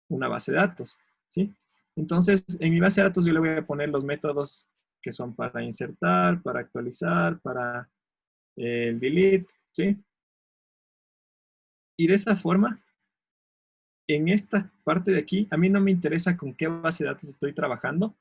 una base de datos, ¿sí? Entonces, en mi base de datos yo le voy a poner los métodos que son para insertar, para actualizar, para el delete, ¿sí? Y de esa forma en esta parte de aquí, a mí no me interesa con qué base de datos estoy trabajando,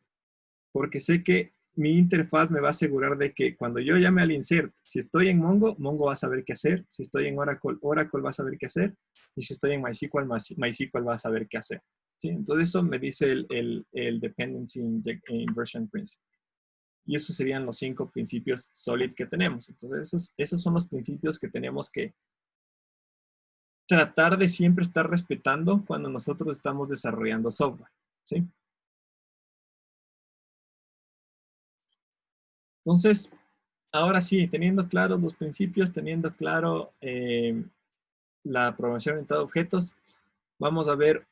porque sé que mi interfaz me va a asegurar de que cuando yo llame al insert, si estoy en Mongo, Mongo va a saber qué hacer. Si estoy en Oracle, Oracle va a saber qué hacer. Y si estoy en MySQL, MySQL va a saber qué hacer. ¿Sí? Entonces eso me dice el Dependency Inversion Principle. Y esos serían los 5 principios SOLID que tenemos. Entonces esos son los principios que tenemos que tratar de siempre estar respetando cuando nosotros estamos desarrollando software. ¿Sí? Entonces, ahora sí, teniendo claros los principios, teniendo claro la programación orientada a objetos, vamos a ver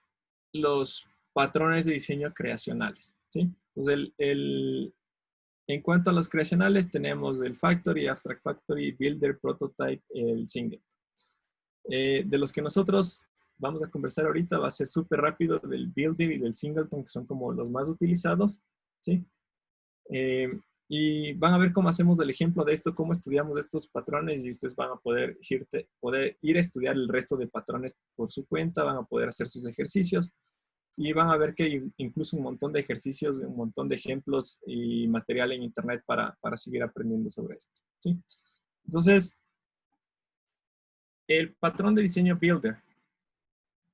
los patrones de diseño creacionales. ¿Sí? Entonces, en cuanto a los creacionales, tenemos el Factory, Abstract Factory, Builder, Prototype, el Singleton. De los que nosotros vamos a conversar ahorita, va a ser súper rápido del Builder y del Singleton, que son como los más utilizados. ¿Sí? Y van a ver cómo hacemos el ejemplo de esto, cómo estudiamos estos patrones y ustedes van a poder ir a estudiar el resto de patrones por su cuenta, van a poder hacer sus ejercicios y van a ver que hay incluso un montón de ejercicios, un montón de ejemplos y material en internet para seguir aprendiendo sobre esto. ¿Sí? Entonces, el patrón de diseño Builder.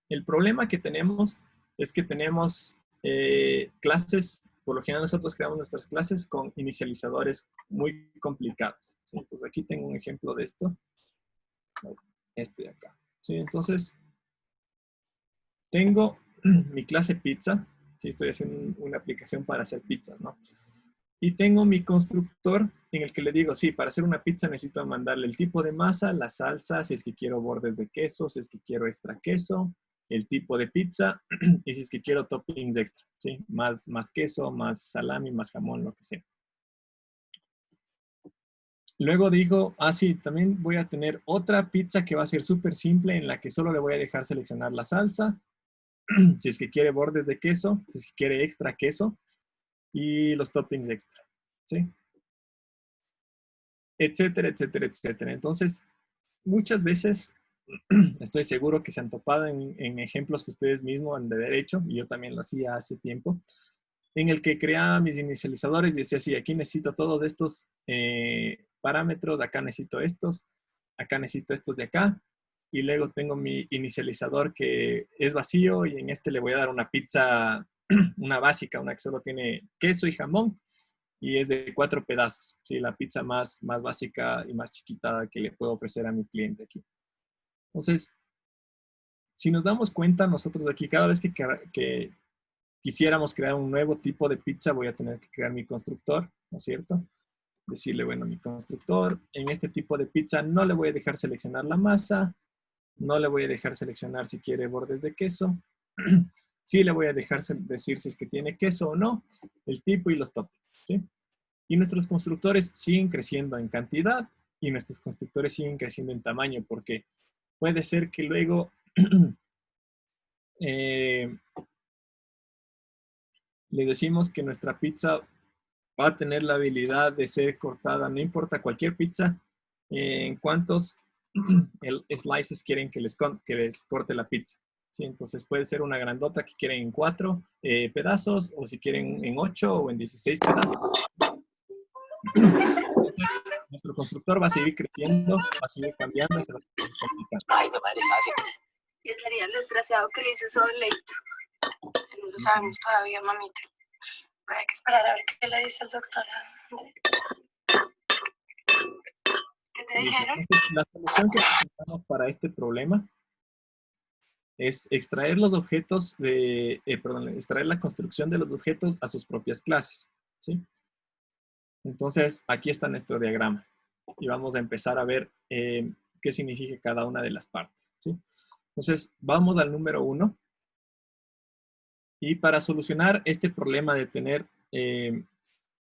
El problema que tenemos es que tenemos clases. Por lo general nosotros creamos nuestras clases con inicializadores muy complicados. ¿Sí? Entonces aquí tengo un ejemplo de esto. Este de acá. ¿Sí? Entonces tengo mi clase pizza. ¿Sí? Estoy haciendo una aplicación para hacer pizzas, ¿no? Y tengo mi constructor en el que le digo, sí, para hacer una pizza necesito mandarle el tipo de masa, la salsa, si es que quiero bordes de queso, si es que quiero extra queso, el tipo de pizza y si es que quiero toppings extra, ¿sí? Más queso, más salami, más jamón, lo que sea. Luego digo, sí, también voy a tener otra pizza que va a ser súper simple en la que solo le voy a dejar seleccionar la salsa, si es que quiere bordes de queso, si es que quiere extra queso y los toppings extra, ¿sí? Etcétera, etcétera, etcétera. Entonces, muchas veces estoy seguro que se han topado en ejemplos que ustedes mismos han de haber hecho, y yo también lo hacía hace tiempo, en el que creaba mis inicializadores y decía, sí, aquí necesito todos estos parámetros, acá necesito estos de acá, y luego tengo mi inicializador que es vacío y en este le voy a dar una pizza, una básica, una que solo tiene queso y jamón, y es de 4 pedazos, ¿sí? La pizza más básica y más chiquita que le puedo ofrecer a mi cliente aquí. Entonces, si nos damos cuenta, nosotros aquí, cada vez que quisiéramos crear un nuevo tipo de pizza, voy a tener que crear mi constructor, ¿no es cierto? Decirle, bueno, mi constructor, en este tipo de pizza no le voy a dejar seleccionar la masa, no le voy a dejar seleccionar si quiere bordes de queso, sí le voy a dejar decir si es que tiene queso o no, el tipo y los toppings, ¿sí? Y nuestros constructores siguen creciendo en cantidad y nuestros constructores siguen creciendo en tamaño, porque puede ser que luego le decimos que nuestra pizza va a tener la habilidad de ser cortada, no importa cualquier pizza, en cuántos slices quieren que les corte la pizza. ¿Sí? Entonces puede ser una grandota que quieren en 4 pedazos, o si quieren en 8 o en 16 pedazos. Entonces, nuestro constructor va a seguir creciendo, va a seguir cambiando y se va a seguir complicando. Ay, mi madre está así. ¿Qué sería el desgraciado que le hizo eso Leito? No lo sabemos todavía, mamita. Pero hay que esperar a ver qué le dice el doctor. ¿Qué te dijeron? Entonces, la solución que presentamos para este problema es extraer los objetos extraer la construcción de los objetos a sus propias clases, ¿sí? Entonces, aquí está nuestro diagrama y vamos a empezar a ver qué significa cada una de las partes, ¿sí? Entonces, vamos al número 1 y para solucionar este problema de tener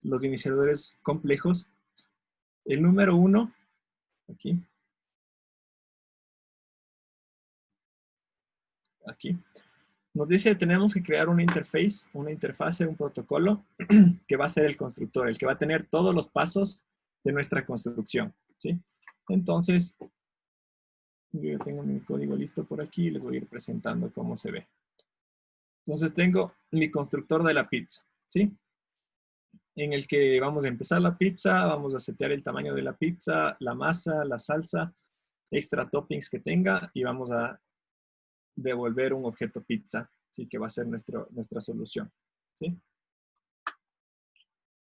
los iniciadores complejos, el número 1, aquí, nos dice que tenemos que crear una interfase, un protocolo que va a ser el constructor, el que va a tener todos los pasos de nuestra construcción, ¿sí? Entonces, Yo ya tengo mi código listo por aquí y les voy a ir presentando cómo se ve. Entonces tengo mi constructor de la pizza, ¿sí? En el que vamos a empezar la pizza, vamos a setear el tamaño de la pizza, la masa, la salsa, extra toppings que tenga y vamos a devolver un objeto pizza, ¿sí? Que va a ser nuestra solución, ¿sí?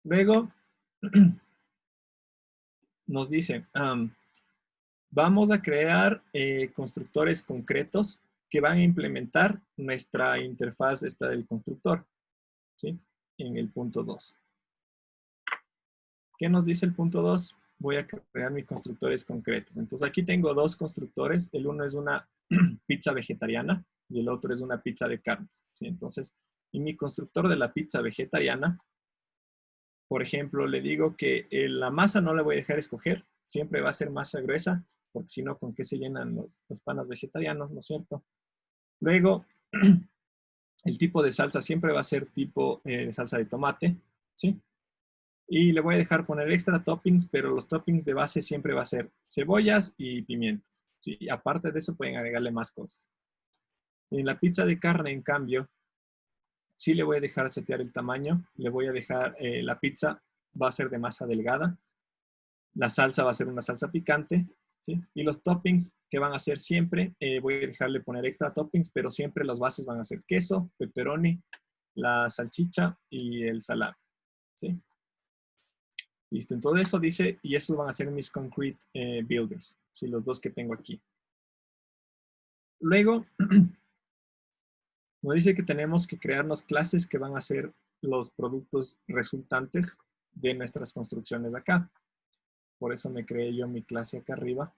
Luego nos dice, vamos a crear constructores concretos que van a implementar nuestra interfaz esta del constructor, ¿sí? En el punto 2. ¿Qué nos dice el punto 2? Voy a crear mis constructores concretos. Entonces aquí tengo dos constructores. El uno es una pizza vegetariana y el otro es una pizza de carnes, ¿sí? Entonces, en mi constructor de la pizza vegetariana, por ejemplo, le digo que la masa no la voy a dejar escoger. Siempre va a ser masa gruesa, porque si no, ¿con qué se llenan los panes vegetarianos, no es cierto? Luego, el tipo de salsa siempre va a ser tipo salsa de tomate, ¿sí? Y le voy a dejar poner extra toppings, pero los toppings de base siempre va a ser cebollas y pimientos, ¿sí? Y aparte de eso pueden agregarle más cosas. En la pizza de carne, en cambio, sí le voy a dejar setear el tamaño. Le voy a dejar, la pizza va a ser de masa delgada. La salsa va a ser una salsa picante, ¿sí? Y los toppings que van a ser siempre, voy a dejarle poner extra toppings, pero siempre las bases van a ser queso, pepperoni, la salchicha y el salami, ¿sí? Listo, entonces eso dice, y esos van a ser mis concrete builders, ¿sí? Los dos que tengo aquí. Luego, nos dice que tenemos que crearnos clases que van a ser los productos resultantes de nuestras construcciones acá. Por eso me creé yo mi clase acá arriba,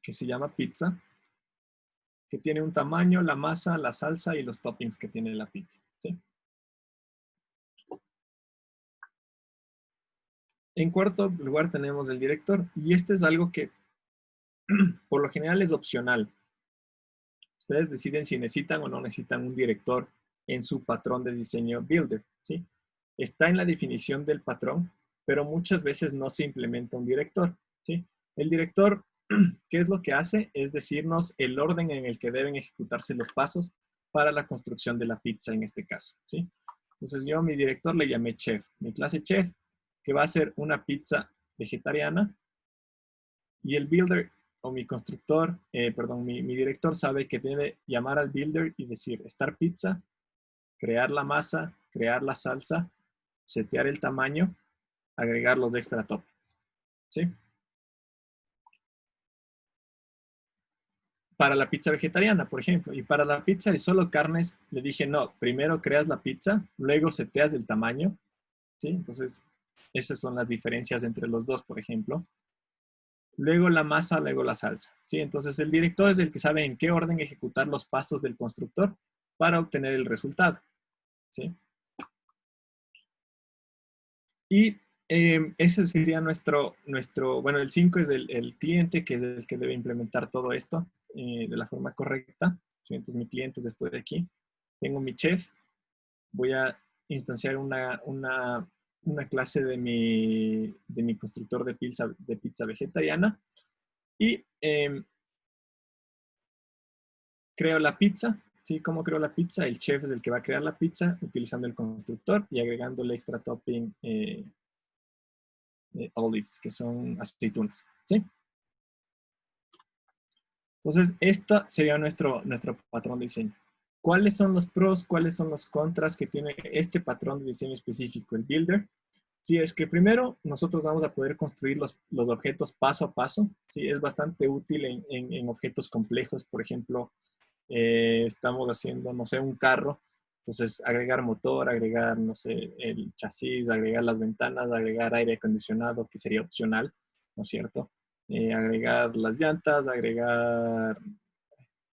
que se llama pizza, que tiene un tamaño, la masa, la salsa y los toppings que tiene la pizza, ¿sí? En cuarto lugar tenemos el director, y este es algo que por lo general es opcional. Ustedes deciden si necesitan o no necesitan un director en su patrón de diseño Builder, ¿sí? Está en la definición del patrón, pero muchas veces no se implementa un director, ¿sí? El director, ¿qué es lo que hace? Es decirnos el orden en el que deben ejecutarse los pasos para la construcción de la pizza en este caso, ¿sí? Entonces yo a mi director le llamé chef, mi clase chef, que va a ser una pizza vegetariana, y el builder o mi constructor, perdón, mi director sabe que debe llamar al builder y decir star pizza, crear la masa, crear la salsa, setear el tamaño, agregar los extra toppings, ¿sí? Para la pizza vegetariana, por ejemplo, y para la pizza de solo carnes, le dije, no, primero creas la pizza, luego seteas el tamaño, ¿sí? Entonces, esas son las diferencias entre los dos, por ejemplo. Luego la masa, luego la salsa, ¿sí? Entonces, el director es el que sabe en qué orden ejecutar los pasos del constructor para obtener el resultado, ¿sí? Y ese sería bueno, el 5 es el cliente, que es el que debe implementar todo esto de la forma correcta, ¿sí? Entonces, mi cliente es esto de aquí. Tengo mi chef, voy a instanciar una clase de mi constructor de pizza vegetariana y creo la pizza, ¿sí? ¿Cómo creo la pizza? El chef es el que va a crear la pizza utilizando el constructor y agregándole extra topping olives, que son aceitunas, ¿sí? Entonces, esto sería nuestro patrón de diseño. ¿Cuáles son los pros? ¿Cuáles son los contras que tiene este patrón de diseño específico, el Builder? Sí, es que primero nosotros vamos a poder construir los objetos paso a paso. Sí, es bastante útil en objetos complejos. Por ejemplo, estamos haciendo, no sé, un carro. Entonces, agregar motor, agregar, no sé, el chasis, agregar las ventanas, agregar aire acondicionado, que sería opcional, ¿no es cierto? Agregar las llantas, agregar,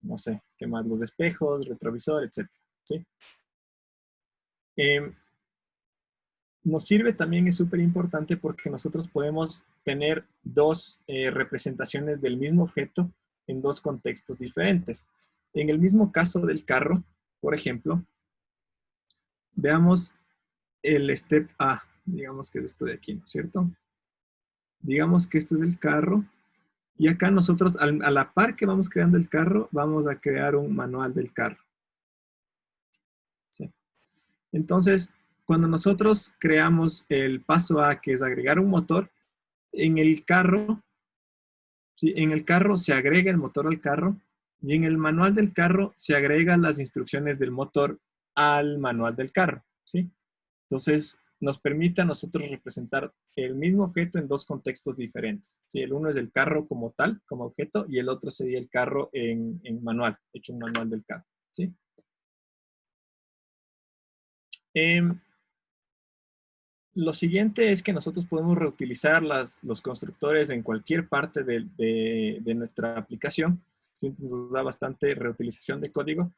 no sé, qué más, los espejos, retrovisor, etcétera, ¿sí? Nos sirve también, es súper importante porque nosotros podemos tener dos representaciones del mismo objeto en dos contextos diferentes. En el mismo caso del carro, por ejemplo, veamos el step A, digamos que es esto de aquí, ¿no es cierto? digamos que esto es el carro, y acá nosotros, a la par que vamos creando el carro, vamos a crear un manual del carro. ¿Sí? Entonces, cuando nosotros creamos el paso A, que es agregar un motor, en el carro, ¿sí? En el carro se agrega el motor al carro, y en el manual del carro se agregan las instrucciones del motor al manual del carro, ¿sí? Entonces, nos permite a nosotros representar el mismo objeto en dos contextos diferentes, ¿sí? El uno es el carro como tal, como objeto, y el otro sería el carro en manual, hecho un manual del carro, ¿sí? Lo siguiente es que nosotros podemos reutilizar los constructores en cualquier parte de nuestra aplicación. ¿Sí? Entonces nos da bastante reutilización de código.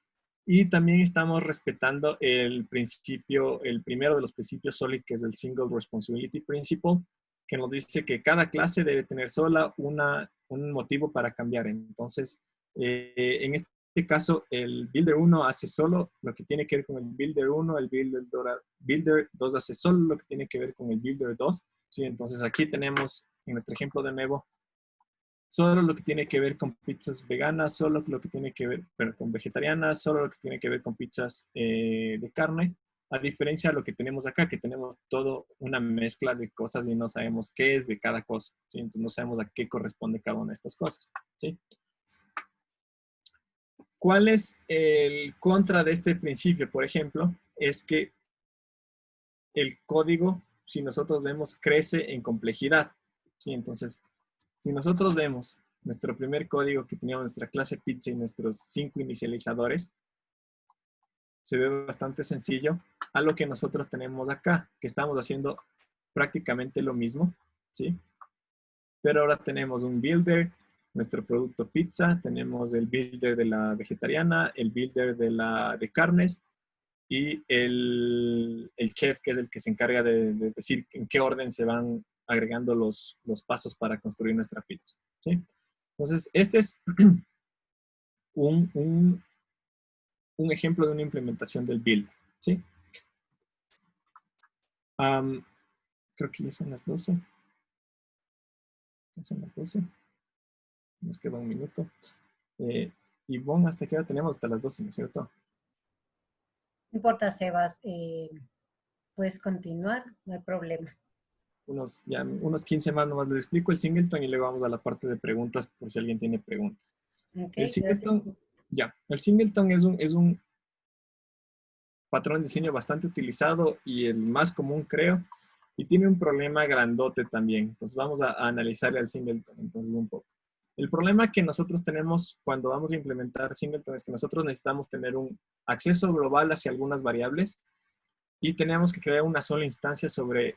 Y también estamos respetando el principio, el primero de los principios SOLID, que es el Single Responsibility Principle, que nos dice que cada clase debe tener sola un motivo para cambiar. Entonces, en este caso, el Builder 1 hace solo lo que tiene que ver con el Builder 1, el Builder 2 hace solo lo que tiene que ver con el Builder 2. ¿Sí? Entonces, aquí tenemos, en nuestro ejemplo de nuevo, solo lo que tiene que ver con pizzas veganas, solo lo que tiene que ver con vegetarianas, solo lo que tiene que ver con pizzas de carne, a diferencia de lo que tenemos acá, que tenemos todo una mezcla de cosas y no sabemos qué es de cada cosa, ¿sí? Entonces no sabemos a qué corresponde cada una de estas cosas, ¿sí? ¿Cuál es el contra de este principio? Por ejemplo, es que el código, si nosotros vemos, crece en complejidad, ¿sí? Entonces, si nosotros vemos nuestro primer código que teníamos nuestra clase pizza y nuestros 5 inicializadores, se ve bastante sencillo a lo que nosotros tenemos acá, que estamos haciendo prácticamente lo mismo, ¿sí? Pero ahora tenemos un builder, nuestro producto pizza, tenemos el builder de la vegetariana, el builder de carnes y el chef, que es el que se encarga de decir en qué orden se van agregando los pasos para construir nuestra pizza, ¿sí? Entonces, este es un ejemplo de una implementación del build, ¿sí? Creo que ya son las 12. Ya son las 12. Nos queda un minuto. Ivonne, ¿hasta qué hora tenemos? Hasta las 12, ¿no es cierto? No importa, Sebas. Puedes continuar, no hay problema. Unos 15 más nomás les explico el singleton y luego vamos a la parte de preguntas por si alguien tiene preguntas. Okay, el singleton, el singleton es un patrón de diseño bastante utilizado y el más común, creo, y tiene un problema grandote también. Entonces vamos a analizarle al singleton entonces un poco. El problema que nosotros tenemos cuando vamos a implementar singleton es que nosotros necesitamos tener un acceso global hacia algunas variables y tenemos que crear una sola instancia sobre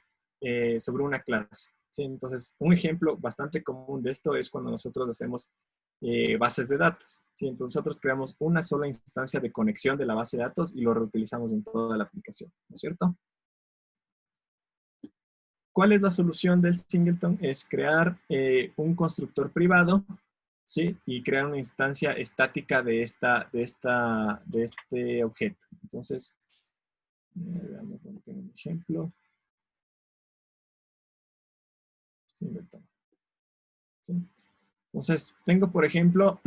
una clase, ¿sí? Entonces, un ejemplo bastante común de esto es cuando nosotros hacemos bases de datos, ¿sí? Entonces, nosotros creamos una sola instancia de conexión de la base de datos y lo reutilizamos en toda la aplicación, ¿no es cierto? ¿Cuál es la solución del singleton? Es crear un constructor privado, ¿sí? Y crear una instancia estática de este objeto. Entonces, veamos dónde tengo un ejemplo. Singleton. ¿Sí? Entonces, tengo, por ejemplo,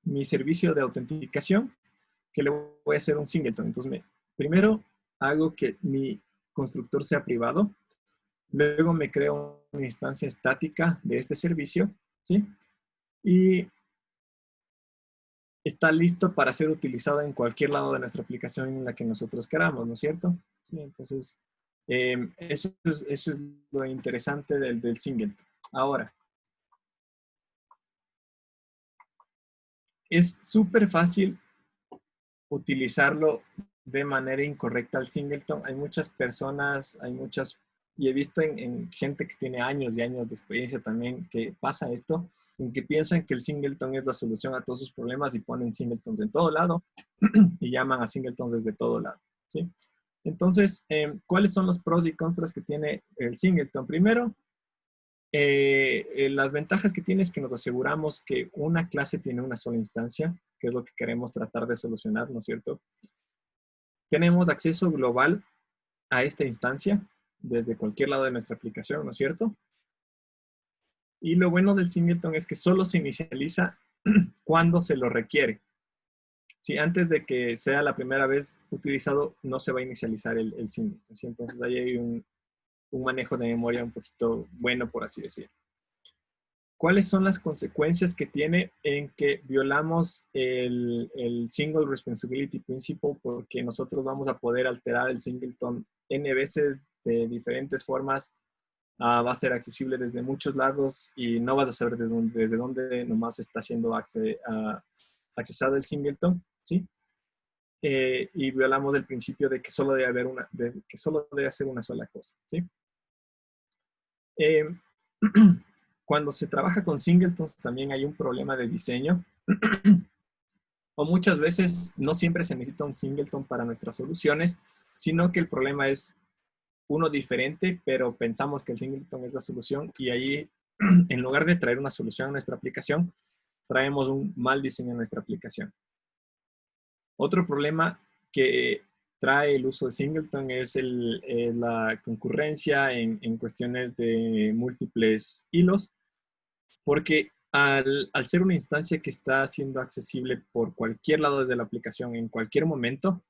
mi servicio de autenticación, que le voy a hacer un singleton. Entonces, primero hago que mi constructor sea privado. Luego me creo una instancia estática de este servicio, ¿sí? Y está listo para ser utilizado en cualquier lado de nuestra aplicación en la que nosotros queramos, ¿no es cierto? Sí, entonces, eso es lo interesante del singleton. Ahora, es súper fácil utilizarlo de manera incorrecta al singleton. Hay muchas personas, y he visto en gente que tiene años y años de experiencia también que pasa esto, en que piensan que el singleton es la solución a todos sus problemas y ponen singletons en todo lado y llaman a singletons desde todo lado, ¿sí? Entonces, ¿cuáles son los pros y contras que tiene el singleton? Primero, las ventajas que tiene es que nos aseguramos que una clase tiene una sola instancia, que es lo que queremos tratar de solucionar, ¿no es cierto? Tenemos acceso global a esta instancia desde cualquier lado de nuestra aplicación, ¿no es cierto? Y lo bueno del singleton es que solo se inicializa cuando se lo requiere. Si antes de que sea la primera vez utilizado, no se va a inicializar el singleton, ¿sí? Entonces ahí hay un manejo de memoria un poquito bueno, por así decirlo. ¿Cuáles son las consecuencias que tiene en que violamos el Single Responsibility Principle? Porque nosotros vamos a poder alterar el singleton n veces de diferentes formas. Va a ser accesible desde muchos lados y no vas a saber desde dónde nomás está siendo accesado el singleton, ¿sí? Y violamos el principio de que solo debe haber que solo debe hacer una sola cosa, ¿sí? Cuando se trabaja con singletons también hay un problema de diseño. O muchas veces no siempre se necesita un singleton para nuestras soluciones, sino que el problema es uno diferente, pero pensamos que el singleton es la solución y ahí, en lugar de traer una solución a nuestra aplicación, traemos un mal diseño a nuestra aplicación. Otro problema que trae el uso de singleton es la concurrencia en cuestiones de múltiples hilos, porque al ser una instancia que está siendo accesible por cualquier lado desde la aplicación en cualquier momento,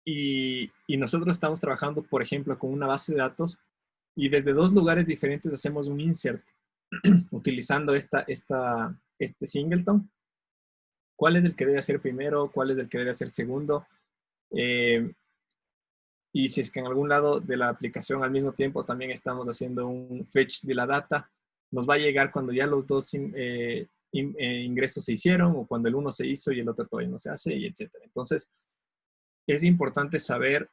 y nosotros estamos trabajando, por ejemplo, con una base de datos y desde dos lugares diferentes hacemos un insert utilizando este singleton. ¿Cuál es el que debe hacer primero? ¿Cuál es el que debe hacer segundo? Y si es que en algún lado de la aplicación al mismo tiempo también estamos haciendo un fetch de la data, nos va a llegar cuando ya los dos ingresos se hicieron o cuando el uno se hizo y el otro todavía no se hace, y etcétera. Entonces, es importante saber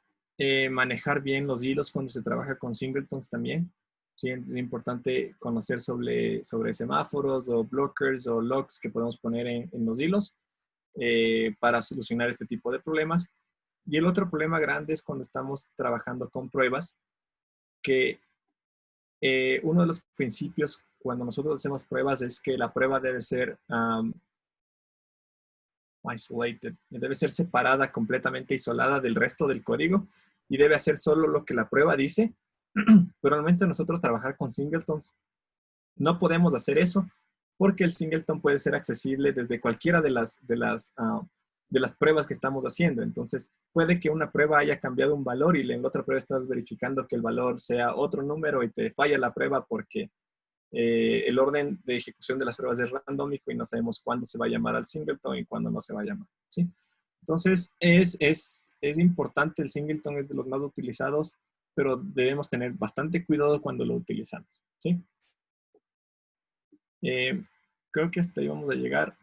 manejar bien los hilos cuando se trabaja con singletons también. ¿Sí? Es importante conocer sobre semáforos o blockers o logs que podemos poner en los hilos para solucionar este tipo de problemas. Y el otro problema grande es cuando estamos trabajando con pruebas, que uno de los principios cuando nosotros hacemos pruebas es que la prueba debe ser isolated, debe ser separada, completamente isolada del resto del código y debe hacer solo lo que la prueba dice. Pero realmente nosotros trabajar con singletons no podemos hacer eso porque el singleton puede ser accesible desde cualquiera de las pruebas que estamos haciendo. Entonces, puede que una prueba haya cambiado un valor y en la otra prueba estás verificando que el valor sea otro número y te falla la prueba porque el orden de ejecución de las pruebas es randómico y no sabemos cuándo se va a llamar al singleton y cuándo no se va a llamar, ¿sí? Entonces, es importante, el singleton es de los más utilizados, pero debemos tener bastante cuidado cuando lo utilizamos, ¿sí? Creo que hasta ahí vamos a llegar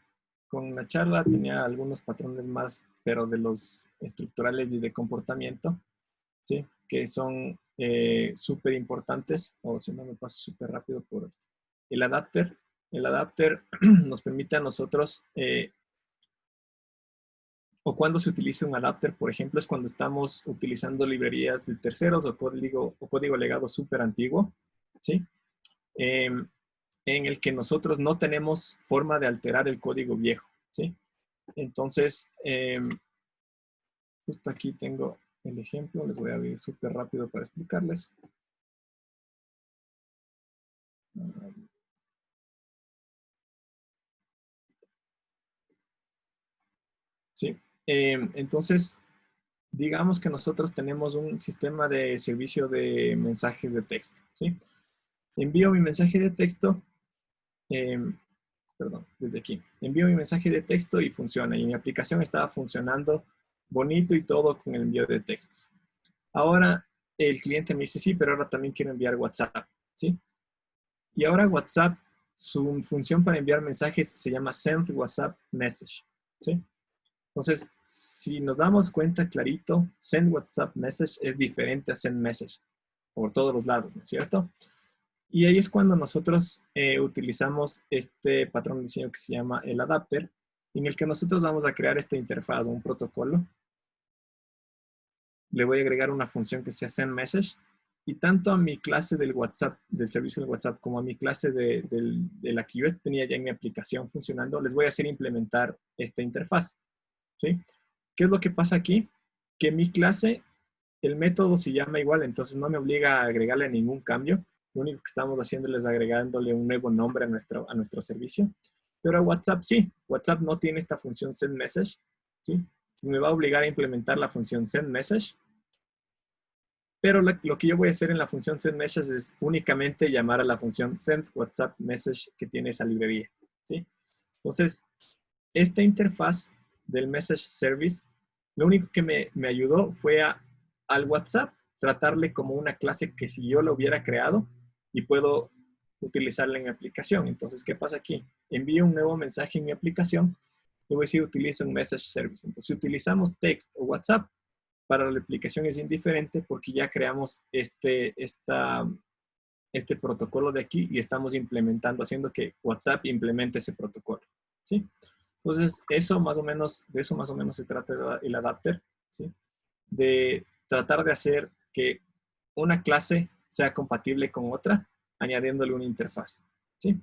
con la charla. Tenía algunos patrones más, pero de los estructurales y de comportamiento, ¿sí? Que son súper importantes, o si no me paso súper rápido por el adapter. El adapter nos permite a nosotros, o cuando se utiliza un adapter, por ejemplo, es cuando estamos utilizando librerías de terceros o código legado súper antiguo, ¿sí? En el que nosotros no tenemos forma de alterar el código viejo, ¿sí? Entonces, justo aquí tengo el ejemplo, les voy a abrir súper rápido para explicarles. Sí, entonces, digamos que nosotros tenemos un sistema de servicio de mensajes de texto, ¿sí? Envío mi mensaje de texto, perdón, desde aquí. Envío mi mensaje de texto y funciona. Y mi aplicación estaba funcionando bonito y todo con el envío de textos. Ahora el cliente me dice, sí, pero ahora también quiero enviar WhatsApp, ¿sí? Y ahora WhatsApp, su función para enviar mensajes se llama Send WhatsApp Message, ¿sí? Entonces, si nos damos cuenta clarito, Send WhatsApp Message es diferente a Send Message por todos los lados, ¿no es cierto? Y ahí es cuando nosotros utilizamos este patrón de diseño que se llama el adapter, en el que nosotros vamos a crear esta interfaz, un protocolo. Le voy a agregar una función que sea send message, y tanto a mi clase del WhatsApp, del servicio del WhatsApp, como a mi clase de la que yo tenía ya en mi aplicación funcionando, les voy a hacer implementar esta interfaz, ¿sí? ¿Qué es lo que pasa aquí? Que mi clase el método se llama igual, entonces no me obliga a agregarle ningún cambio. Lo único que estamos haciendo es agregándole un nuevo nombre a nuestro servicio. Pero a WhatsApp sí. WhatsApp no tiene esta función send message, ¿sí? Entonces me va a obligar a implementar la función send message. Pero lo que yo voy a hacer en la función send message es únicamente llamar a la función send WhatsApp message que tiene esa librería, ¿sí? Entonces, esta interfaz del message service, lo único que me ayudó fue al WhatsApp tratarle como una clase que si yo lo hubiera creado y puedo utilizarla en mi aplicación. Entonces, ¿qué pasa aquí? Envío un nuevo mensaje en mi aplicación, le voy a decir utilizo un message service. Entonces, si utilizamos text o WhatsApp, para la aplicación es indiferente porque ya creamos este protocolo de aquí y estamos implementando, haciendo que WhatsApp implemente ese protocolo, ¿sí? Entonces, de eso más o menos se trata el adapter, ¿sí? De tratar de hacer que una clase sea compatible con otra, añadiéndole una interfaz, ¿sí?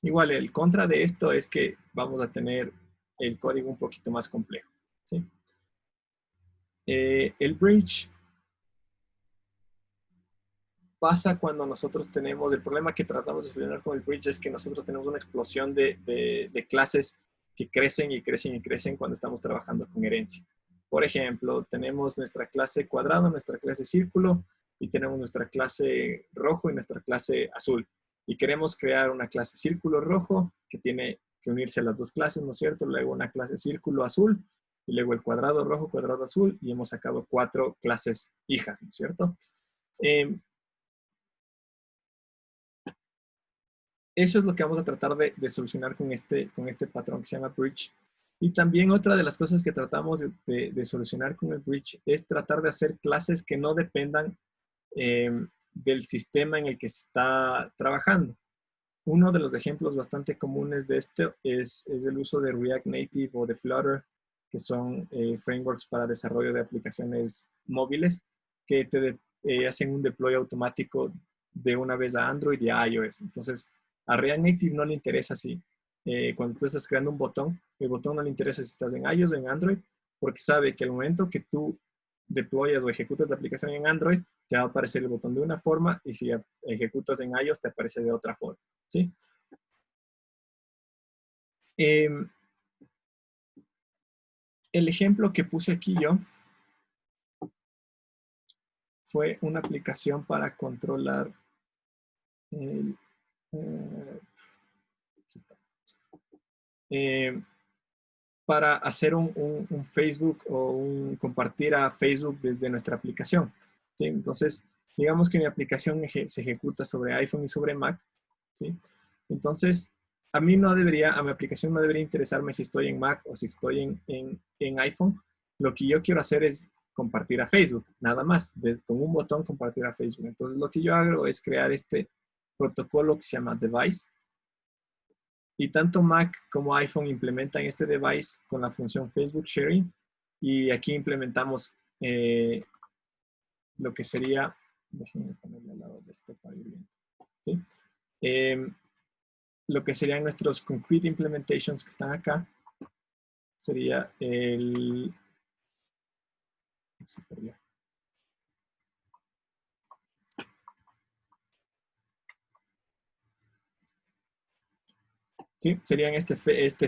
Igual, el contra de esto es que vamos a tener el código un poquito más complejo, ¿sí? El bridge pasa cuando nosotros tenemos, el problema que tratamos de solucionar con el bridge es que nosotros tenemos una explosión de clases que crecen y crecen y crecen cuando estamos trabajando con herencia. Por ejemplo, tenemos nuestra clase cuadrado, nuestra clase círculo, y tenemos nuestra clase rojo y nuestra clase azul. Y queremos crear una clase círculo rojo que tiene que unirse a las dos clases, ¿no es cierto? Luego una clase círculo azul, y luego el cuadrado rojo, cuadrado azul, y hemos sacado 4 clases hijas, ¿no es cierto? Eso es lo que vamos a tratar de solucionar con este patrón que se llama bridge. Y también otra de las cosas que tratamos de solucionar con el bridge es tratar de hacer clases que no dependan del sistema en el que se está trabajando. Uno de los ejemplos bastante comunes de esto es el uso de React Native o de Flutter, que son frameworks para desarrollo de aplicaciones móviles que te hacen un deploy automático de una vez a Android y a iOS. Entonces, a React Native no le interesa si cuando tú estás creando un botón, el botón no le interesa si estás en iOS o en Android, porque sabe que al momento que tú deployas o ejecutas la aplicación en Android, te va a aparecer el botón de una forma y si ejecutas en iOS te aparece de otra forma, ¿sí? El ejemplo que puse aquí yo fue una aplicación para controlar para hacer un Facebook o compartir a Facebook desde nuestra aplicación, ¿sí? Entonces, digamos que mi aplicación se ejecuta sobre iPhone y sobre Mac, ¿sí? Entonces, a mi aplicación no debería interesarme si estoy en Mac o si estoy en iPhone. Lo que yo quiero hacer es compartir a Facebook, nada más, con un botón compartir a Facebook. Entonces, lo que yo hago es crear este protocolo que se llama Device. Y tanto Mac como iPhone implementan este device con la función Facebook Sharing. Y aquí implementamos lo que sería, déjenme ponerle al lado de esto para ir bien, ¿sí? Lo que serían nuestros concrete implementations que están acá. Sería el... Se perdió. ¿Sí? Serían este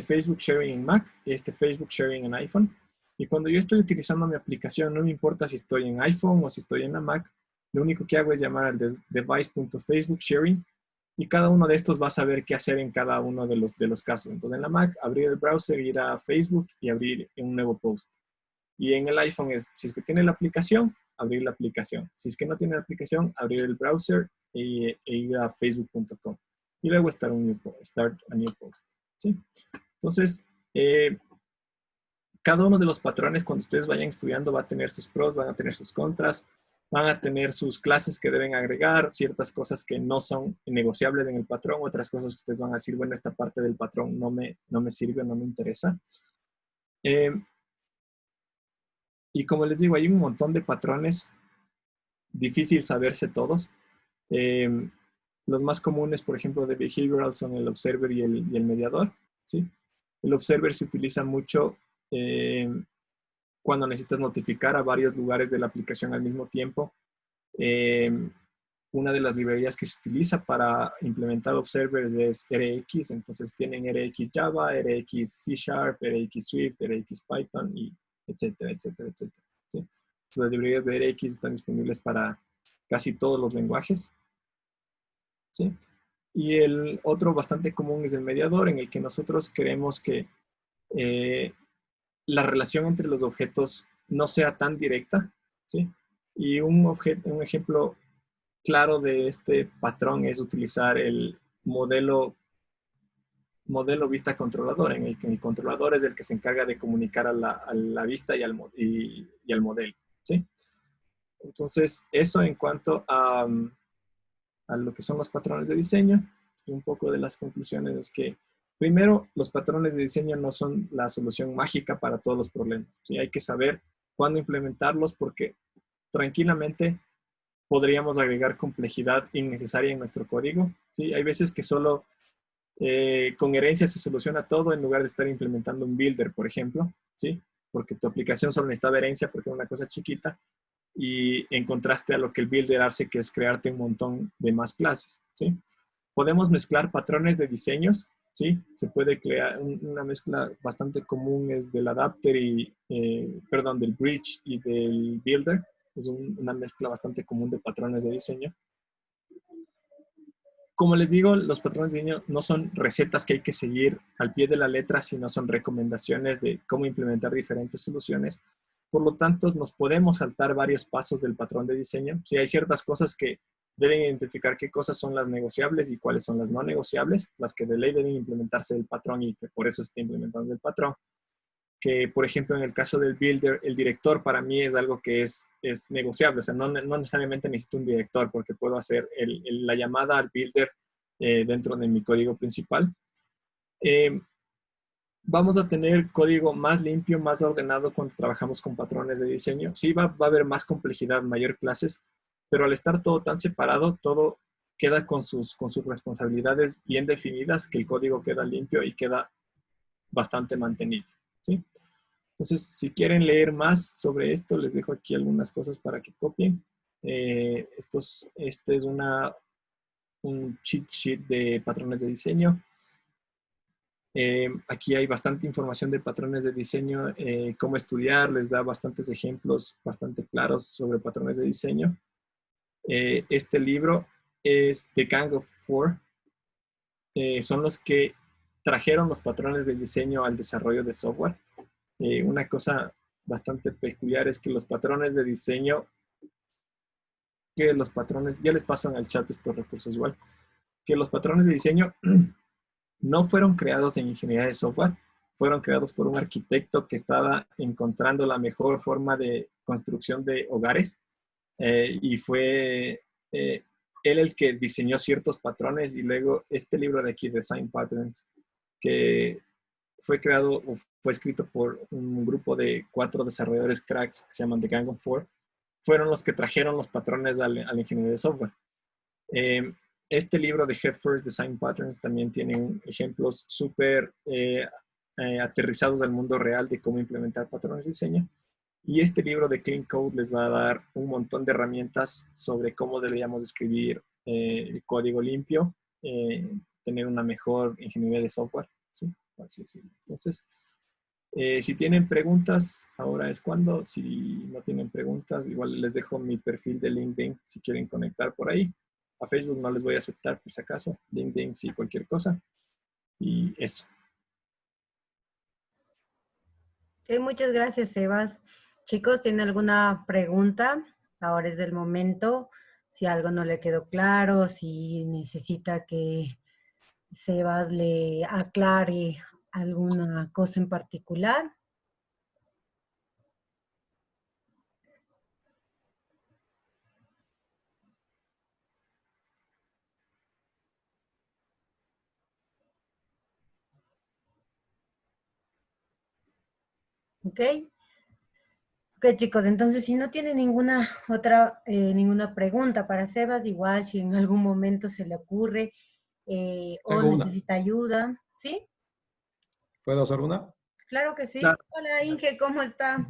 Facebook Sharing en Mac y este Facebook Sharing en iPhone. Y cuando yo estoy utilizando mi aplicación, no me importa si estoy en iPhone o si estoy en la Mac, lo único que hago es llamar al device.facebookSharing y cada uno de estos va a saber qué hacer en cada uno de los casos. Entonces en la Mac, abrir el browser, ir a Facebook y abrir un nuevo post. Y en el iPhone si es que tiene la aplicación, abrir la aplicación. Si es que no tiene la aplicación, abrir el browser e ir a facebook.com. Y luego start a new post, ¿sí? Entonces, cada uno de los patrones, cuando ustedes vayan estudiando, va a tener sus pros, van a tener sus contras, van a tener sus clases que deben agregar, ciertas cosas que no son negociables en el patrón, otras cosas que ustedes van a decir, bueno, esta parte del patrón no me sirve, no me interesa. Y como les digo, hay un montón de patrones, difícil saberse todos. Los más comunes, por ejemplo, de behavioral son el observer y el mediador, ¿sí? El observer se utiliza mucho cuando necesitas notificar a varios lugares de la aplicación al mismo tiempo. Una de las librerías que se utiliza para implementar observers es RX, entonces tienen RX Java, RX C Sharp, RX Swift, RX Python, y etcétera, etcétera, etcétera. ¿Sí? Las librerías de RX están disponibles para casi todos los lenguajes. ¿Sí? Y el otro bastante común es el mediador, en el que nosotros queremos que la relación entre los objetos no sea tan directa. ¿Sí? Y un ejemplo claro de este patrón es utilizar el modelo vista controlador, en el que el controlador es el que se encarga de comunicar a la vista y al modelo. ¿Sí? Entonces, eso en cuanto a lo que son los patrones de diseño. Un poco de las conclusiones es que, primero, los patrones de diseño no son la solución mágica para todos los problemas. ¿Sí? Hay que saber cuándo implementarlos, porque tranquilamente podríamos agregar complejidad innecesaria en nuestro código. ¿Sí? Hay veces que solo con herencia se soluciona todo en lugar de estar implementando un builder, por ejemplo, ¿sí? Porque tu aplicación solo necesitaba herencia porque es una cosa chiquita, y en contraste a lo que el builder hace, que es crearte un montón de más clases, ¿sí? Podemos mezclar patrones de diseños, ¿sí? Se puede crear una mezcla bastante común, es del adapter del bridge y del builder. Es una mezcla bastante común de patrones de diseño. Como les digo, los patrones de diseño no son recetas que hay que seguir al pie de la letra, sino son recomendaciones de cómo implementar diferentes soluciones. Por lo tanto, nos podemos saltar varios pasos del patrón de diseño. Si hay ciertas cosas que deben identificar qué cosas son las negociables y cuáles son las no negociables, las que de ley deben implementarse del patrón y que por eso se está implementando el patrón. Que, por ejemplo, en el caso del builder, el director para mí es algo que es negociable. O sea, no necesariamente necesito un director, porque puedo hacer la llamada al builder dentro de mi código principal. Vamos a tener código más limpio, más ordenado cuando trabajamos con patrones de diseño. Sí, va a haber más complejidad, mayor clases, pero al estar todo tan separado, todo queda con sus responsabilidades bien definidas, que el código queda limpio y queda bastante mantenido. ¿Sí? Entonces, si quieren leer más sobre esto, les dejo aquí algunas cosas para que copien. Este es un cheat sheet de patrones de diseño. Aquí hay bastante información de patrones de diseño, cómo estudiar, les da bastantes ejemplos bastante claros sobre patrones de diseño. Este libro es The Gang of Four. Son los que trajeron los patrones de diseño al desarrollo de software. Una cosa bastante peculiar es que los patrones de diseño, ya les pasan al chat estos recursos igual, que los patrones de diseño no fueron creados en ingeniería de software, fueron creados por un arquitecto que estaba encontrando la mejor forma de construcción de hogares, y fue él el que diseñó ciertos patrones, y luego este libro de aquí, Design Patterns, que fue escrito por un grupo de 4 desarrolladores cracks que se llaman The Gang of Four, fueron los que trajeron los patrones a la ingeniería de software. Este libro de Head First Design Patterns también tiene ejemplos súper aterrizados al mundo real de cómo implementar patrones de diseño. Y este libro de Clean Code les va a dar un montón de herramientas sobre cómo deberíamos escribir el código limpio, tener una mejor ingeniería de software. ¿Sí? Así es. Entonces, si tienen preguntas, ahora es cuando. Si no tienen preguntas, igual les dejo mi perfil de LinkedIn si quieren conectar por ahí. A Facebook no les voy a aceptar por si acaso. LinkedIn sí, cualquier cosa. Y eso. Muchas gracias, Sebas. Chicos, ¿tienen alguna pregunta? Ahora es el momento. Si algo no le quedó claro, si necesita que Sebas le aclare alguna cosa en particular. ¿Ok? Ok, chicos, entonces si no tiene ninguna pregunta para Sebas, igual si en algún momento se le ocurre o Tengo una. necesita ayuda, ¿sí? ¿Puedo hacer una? Claro que sí. Claro. Hola Inge, ¿cómo está?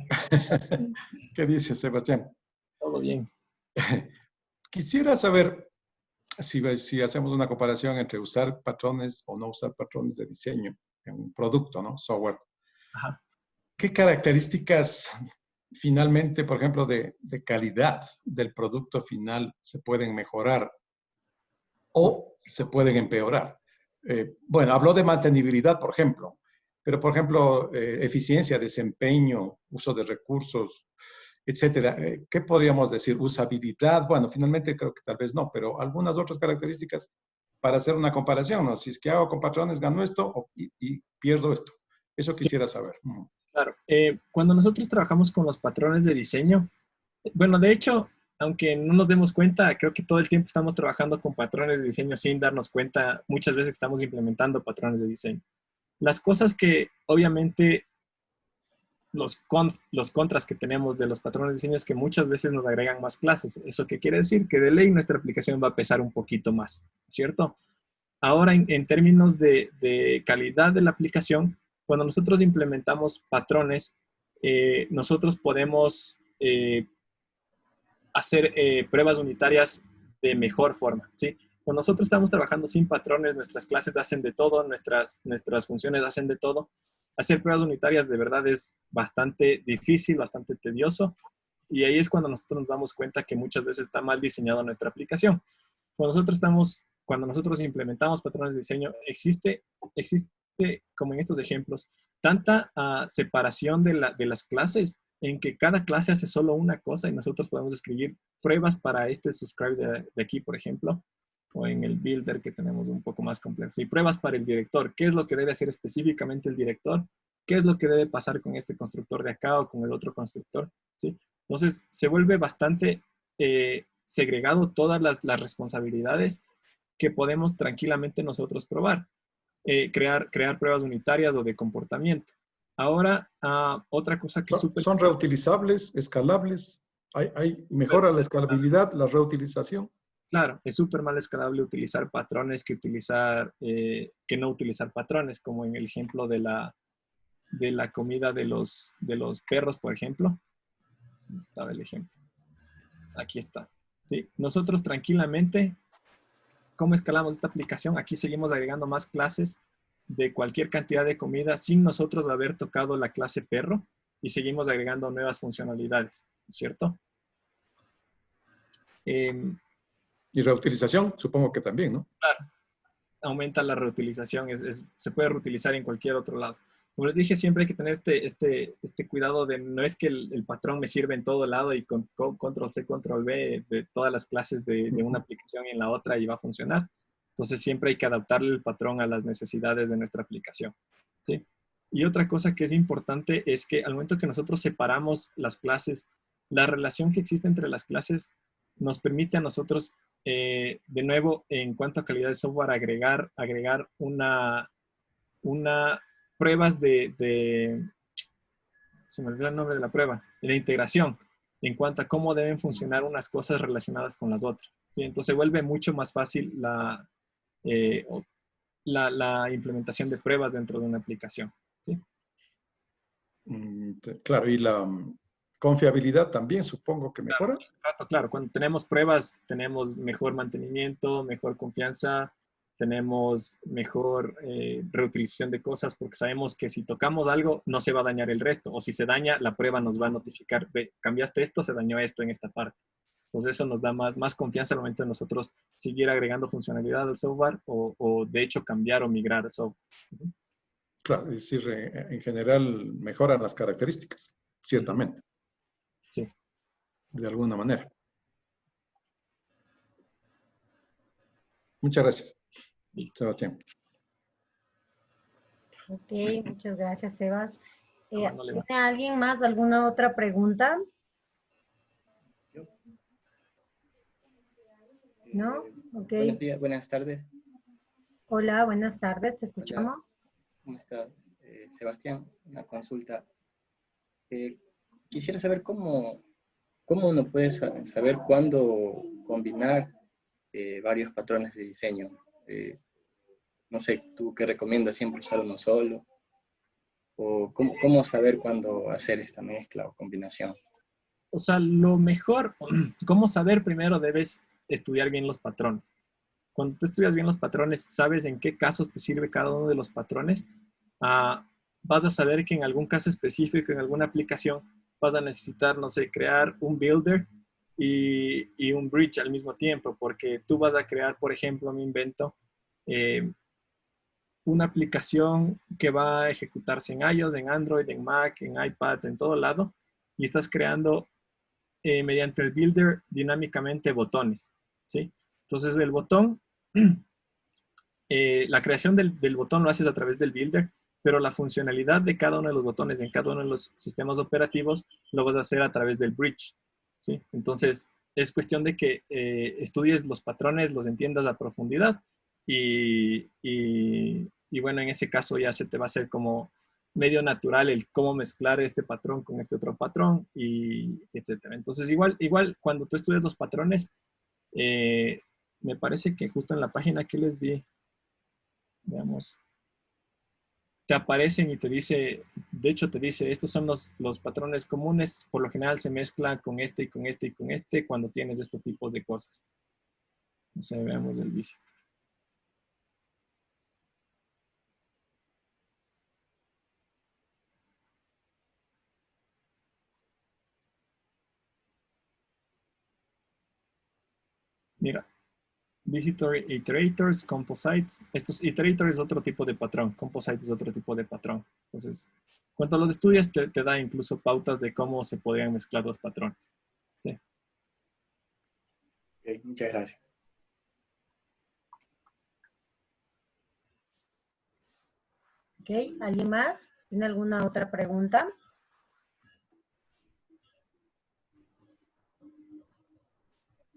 ¿Qué dice Sebastián? Todo bien. Quisiera saber si hacemos una comparación entre usar patrones o no usar patrones de diseño en un producto, ¿no? Software. Ajá. ¿Qué características finalmente, por ejemplo, de calidad del producto final se pueden mejorar o se pueden empeorar? Bueno, habló de mantenibilidad, por ejemplo, pero, por ejemplo, eficiencia, desempeño, uso de recursos, etcétera. ¿Qué podríamos decir? Usabilidad, bueno, finalmente creo que tal vez no, pero algunas otras características para hacer una comparación, ¿no? Si es que hago con patrones, gano esto y pierdo esto. Eso quisiera saber. Claro. Cuando nosotros trabajamos con los patrones de diseño, bueno, de hecho, aunque no nos demos cuenta, creo que todo el tiempo estamos trabajando con patrones de diseño sin darnos cuenta. Muchas veces estamos implementando patrones de diseño. Las cosas que obviamente los contras que tenemos de los patrones de diseño es que muchas veces nos agregan más clases. ¿Eso qué quiere decir? Que de ley nuestra aplicación va a pesar un poquito más, ¿cierto? Ahora, en términos de calidad de la aplicación, cuando nosotros implementamos patrones, nosotros podemos hacer pruebas unitarias de mejor forma, ¿sí? Cuando nosotros estamos trabajando sin patrones, nuestras clases hacen de todo, nuestras funciones hacen de todo. Hacer pruebas unitarias de verdad es bastante difícil, bastante tedioso, y ahí es cuando nosotros nos damos cuenta que muchas veces está mal diseñada nuestra aplicación. Cuando nosotros implementamos patrones de diseño, existe como en estos ejemplos, tanta separación de las clases en que cada clase hace solo una cosa y nosotros podemos escribir pruebas para este subscribe de aquí, por ejemplo, o en el builder que tenemos un poco más complejo. Y pruebas para el director. ¿Qué es lo que debe hacer específicamente el director? ¿Qué es lo que debe pasar con este constructor de acá o con el otro constructor? ¿Sí? Entonces, se vuelve bastante segregado todas las responsabilidades que podemos tranquilamente nosotros probar. Crear pruebas unitarias o de comportamiento. Ahora, otra cosa que es súper... ¿Son reutilizables, escalables? ¿Mejora la escalabilidad, la reutilización? Claro, es súper mal escalable utilizar patrones que no utilizar patrones, como en el ejemplo de la comida de los perros, por ejemplo. ¿Dónde estaba el ejemplo? Aquí está. ¿Sí? Nosotros tranquilamente, ¿cómo escalamos esta aplicación? Aquí seguimos agregando más clases de cualquier cantidad de comida sin nosotros haber tocado la clase perro y seguimos agregando nuevas funcionalidades, ¿cierto? Y reutilización, supongo que también, ¿no? Claro, aumenta la reutilización, se puede reutilizar en cualquier otro lado. Como les dije, siempre hay que tener este cuidado de no es que el patrón me sirve en todo lado y con control C, control V de todas las clases de una aplicación en la otra y va a funcionar. Entonces siempre hay que adaptarle el patrón a las necesidades de nuestra aplicación, ¿sí? Y otra cosa que es importante es que al momento que nosotros separamos las clases, la relación que existe entre las clases nos permite a nosotros, de nuevo, en cuanto a calidad de software, agregar una pruebas se me olvidó el nombre de la prueba, de integración, en cuanto a cómo deben funcionar unas cosas relacionadas con las otras, ¿sí? Entonces vuelve mucho más fácil la implementación de pruebas dentro de una aplicación, ¿sí? Claro, y la confiabilidad también supongo que mejora. Claro, cuando tenemos pruebas, tenemos mejor mantenimiento, mejor confianza, tenemos mejor reutilización de cosas porque sabemos que si tocamos algo no se va a dañar el resto, o si se daña, la prueba nos va a notificar, ve, cambiaste esto, se dañó esto en esta parte. Entonces eso nos da más confianza al momento de nosotros seguir agregando funcionalidad al software o de hecho cambiar o migrar al software. Claro, es decir, en general mejoran las características, ciertamente. Sí. De alguna manera. Muchas gracias, Listo. Sebastián. Ok, muchas gracias, Sebas. No le va. ¿Tiene alguien más alguna otra pregunta? ¿No? Ok. Buenos días, buenas tardes. Hola, buenas tardes, te escuchamos. Hola, ¿cómo estás? Sebastián, una consulta. Quisiera saber cómo uno puede saber cuándo combinar varios patrones de diseño. No sé, ¿tú qué recomiendas? ¿Siempre usar uno solo? ¿O cómo saber cuándo hacer esta mezcla o combinación? O sea, lo mejor, ¿cómo saber? Primero debes estudiar bien los patrones. Cuando tú estudias bien los patrones, sabes en qué casos te sirve cada uno de los patrones. Vas a saber que en algún caso específico, en alguna aplicación, vas a necesitar, no sé, crear un builder y un bridge al mismo tiempo, porque tú vas a crear, por ejemplo, me invento, una aplicación que va a ejecutarse en iOS, en Android, en Mac, en iPads, en todo lado, y estás creando mediante el builder dinámicamente botones, ¿sí? Entonces el botón, la creación del botón lo haces a través del builder, pero la funcionalidad de cada uno de los botones en cada uno de los sistemas operativos lo vas a hacer a través del bridge, ¿sí? Entonces es cuestión de que estudies los patrones, los entiendas a profundidad y bueno, en ese caso ya se te va a hacer como medio natural el cómo mezclar este patrón con este otro patrón y etcétera. Entonces igual cuando tú estudias los patrones, me parece que justo en la página que les di, veamos, te aparecen y te dice, de hecho te dice, estos son los patrones comunes, por lo general se mezclan con este y con este y con este cuando tienes este tipo de cosas. No sé, veamos el visit. Mira, visitor iterators, composites. Estos iterators es otro tipo de patrón, composite es otro tipo de patrón. Entonces, cuando los estudias te da incluso pautas de cómo se podrían mezclar los patrones. Sí. Okay, muchas gracias. Ok, ¿alguien más? ¿Tiene alguna otra pregunta?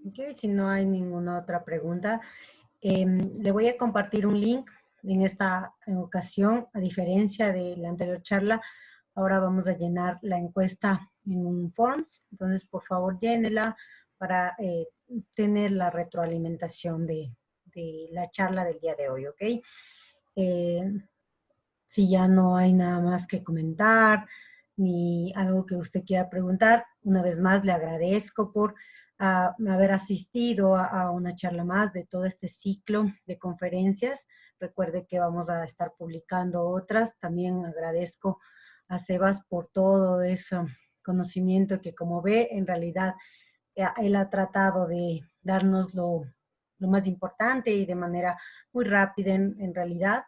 Ok, si no hay ninguna otra pregunta, le voy a compartir un link en esta ocasión, a diferencia de la anterior charla. Ahora vamos a llenar la encuesta en un Forms, entonces por favor llénela para tener la retroalimentación de la charla del día de hoy, ¿ok? Si ya no hay nada más que comentar, ni algo que usted quiera preguntar, una vez más le agradezco por haber asistido a una charla más de todo este ciclo de conferencias. Recuerde que vamos a estar publicando otras. También agradezco a Sebas por todo ese conocimiento que, como ve, en realidad él ha tratado de darnos lo más importante y de manera muy rápida en realidad.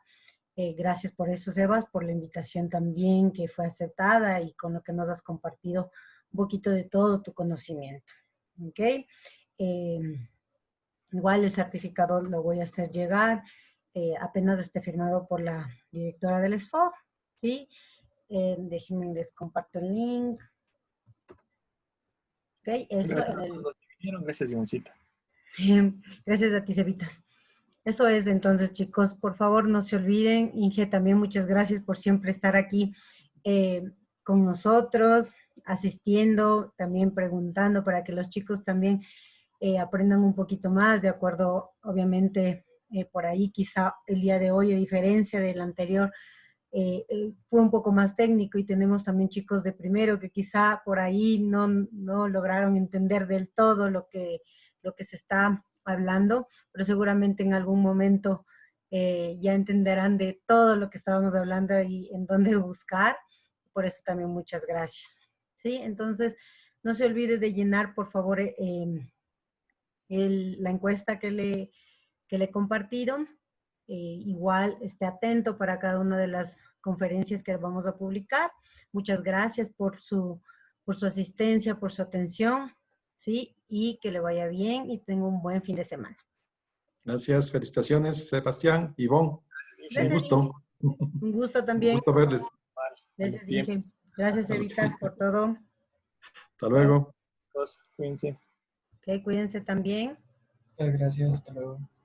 Gracias por eso, Sebas, por la invitación también que fue aceptada y con lo que nos has compartido un poquito de todo tu conocimiento. ¿Ok? Igual el certificado lo voy a hacer llegar apenas esté firmado por la directora del SFOD. ¿Sí? Déjenme, les comparto el link. ¿Ok? Eso Gracias en a el... todos los que vinieron. Gracias, Ivoncita. Gracias a ti, Cevitas. Eso es, entonces, chicos, por favor, no se olviden. Inge, también muchas gracias por siempre estar aquí con nosotros, asistiendo, también preguntando para que los chicos también aprendan un poquito más, de acuerdo, obviamente, por ahí quizá el día de hoy, a diferencia del anterior, fue un poco más técnico y tenemos también chicos de primero que quizá por ahí no lograron entender del todo lo que se está hablando, pero seguramente en algún momento ya entenderán de todo lo que estábamos hablando y en dónde buscar. Por eso también muchas gracias. ¿Sí? Entonces, no se olvide de llenar, por favor, la encuesta que le he compartido. Igual esté atento para cada una de las conferencias que vamos a publicar. Muchas gracias por su asistencia, por su atención, ¿sí? Y que le vaya bien y tenga un buen fin de semana. Gracias, felicitaciones, Sebastián, Ivonne. Un Gracias, gusto. Inge. Un gusto Un también. gusto verles. Gracias, Inge. Gracias, Evitas, por todo. Hasta luego. Cuídense. Ok, cuídense también. Muchas gracias, hasta luego.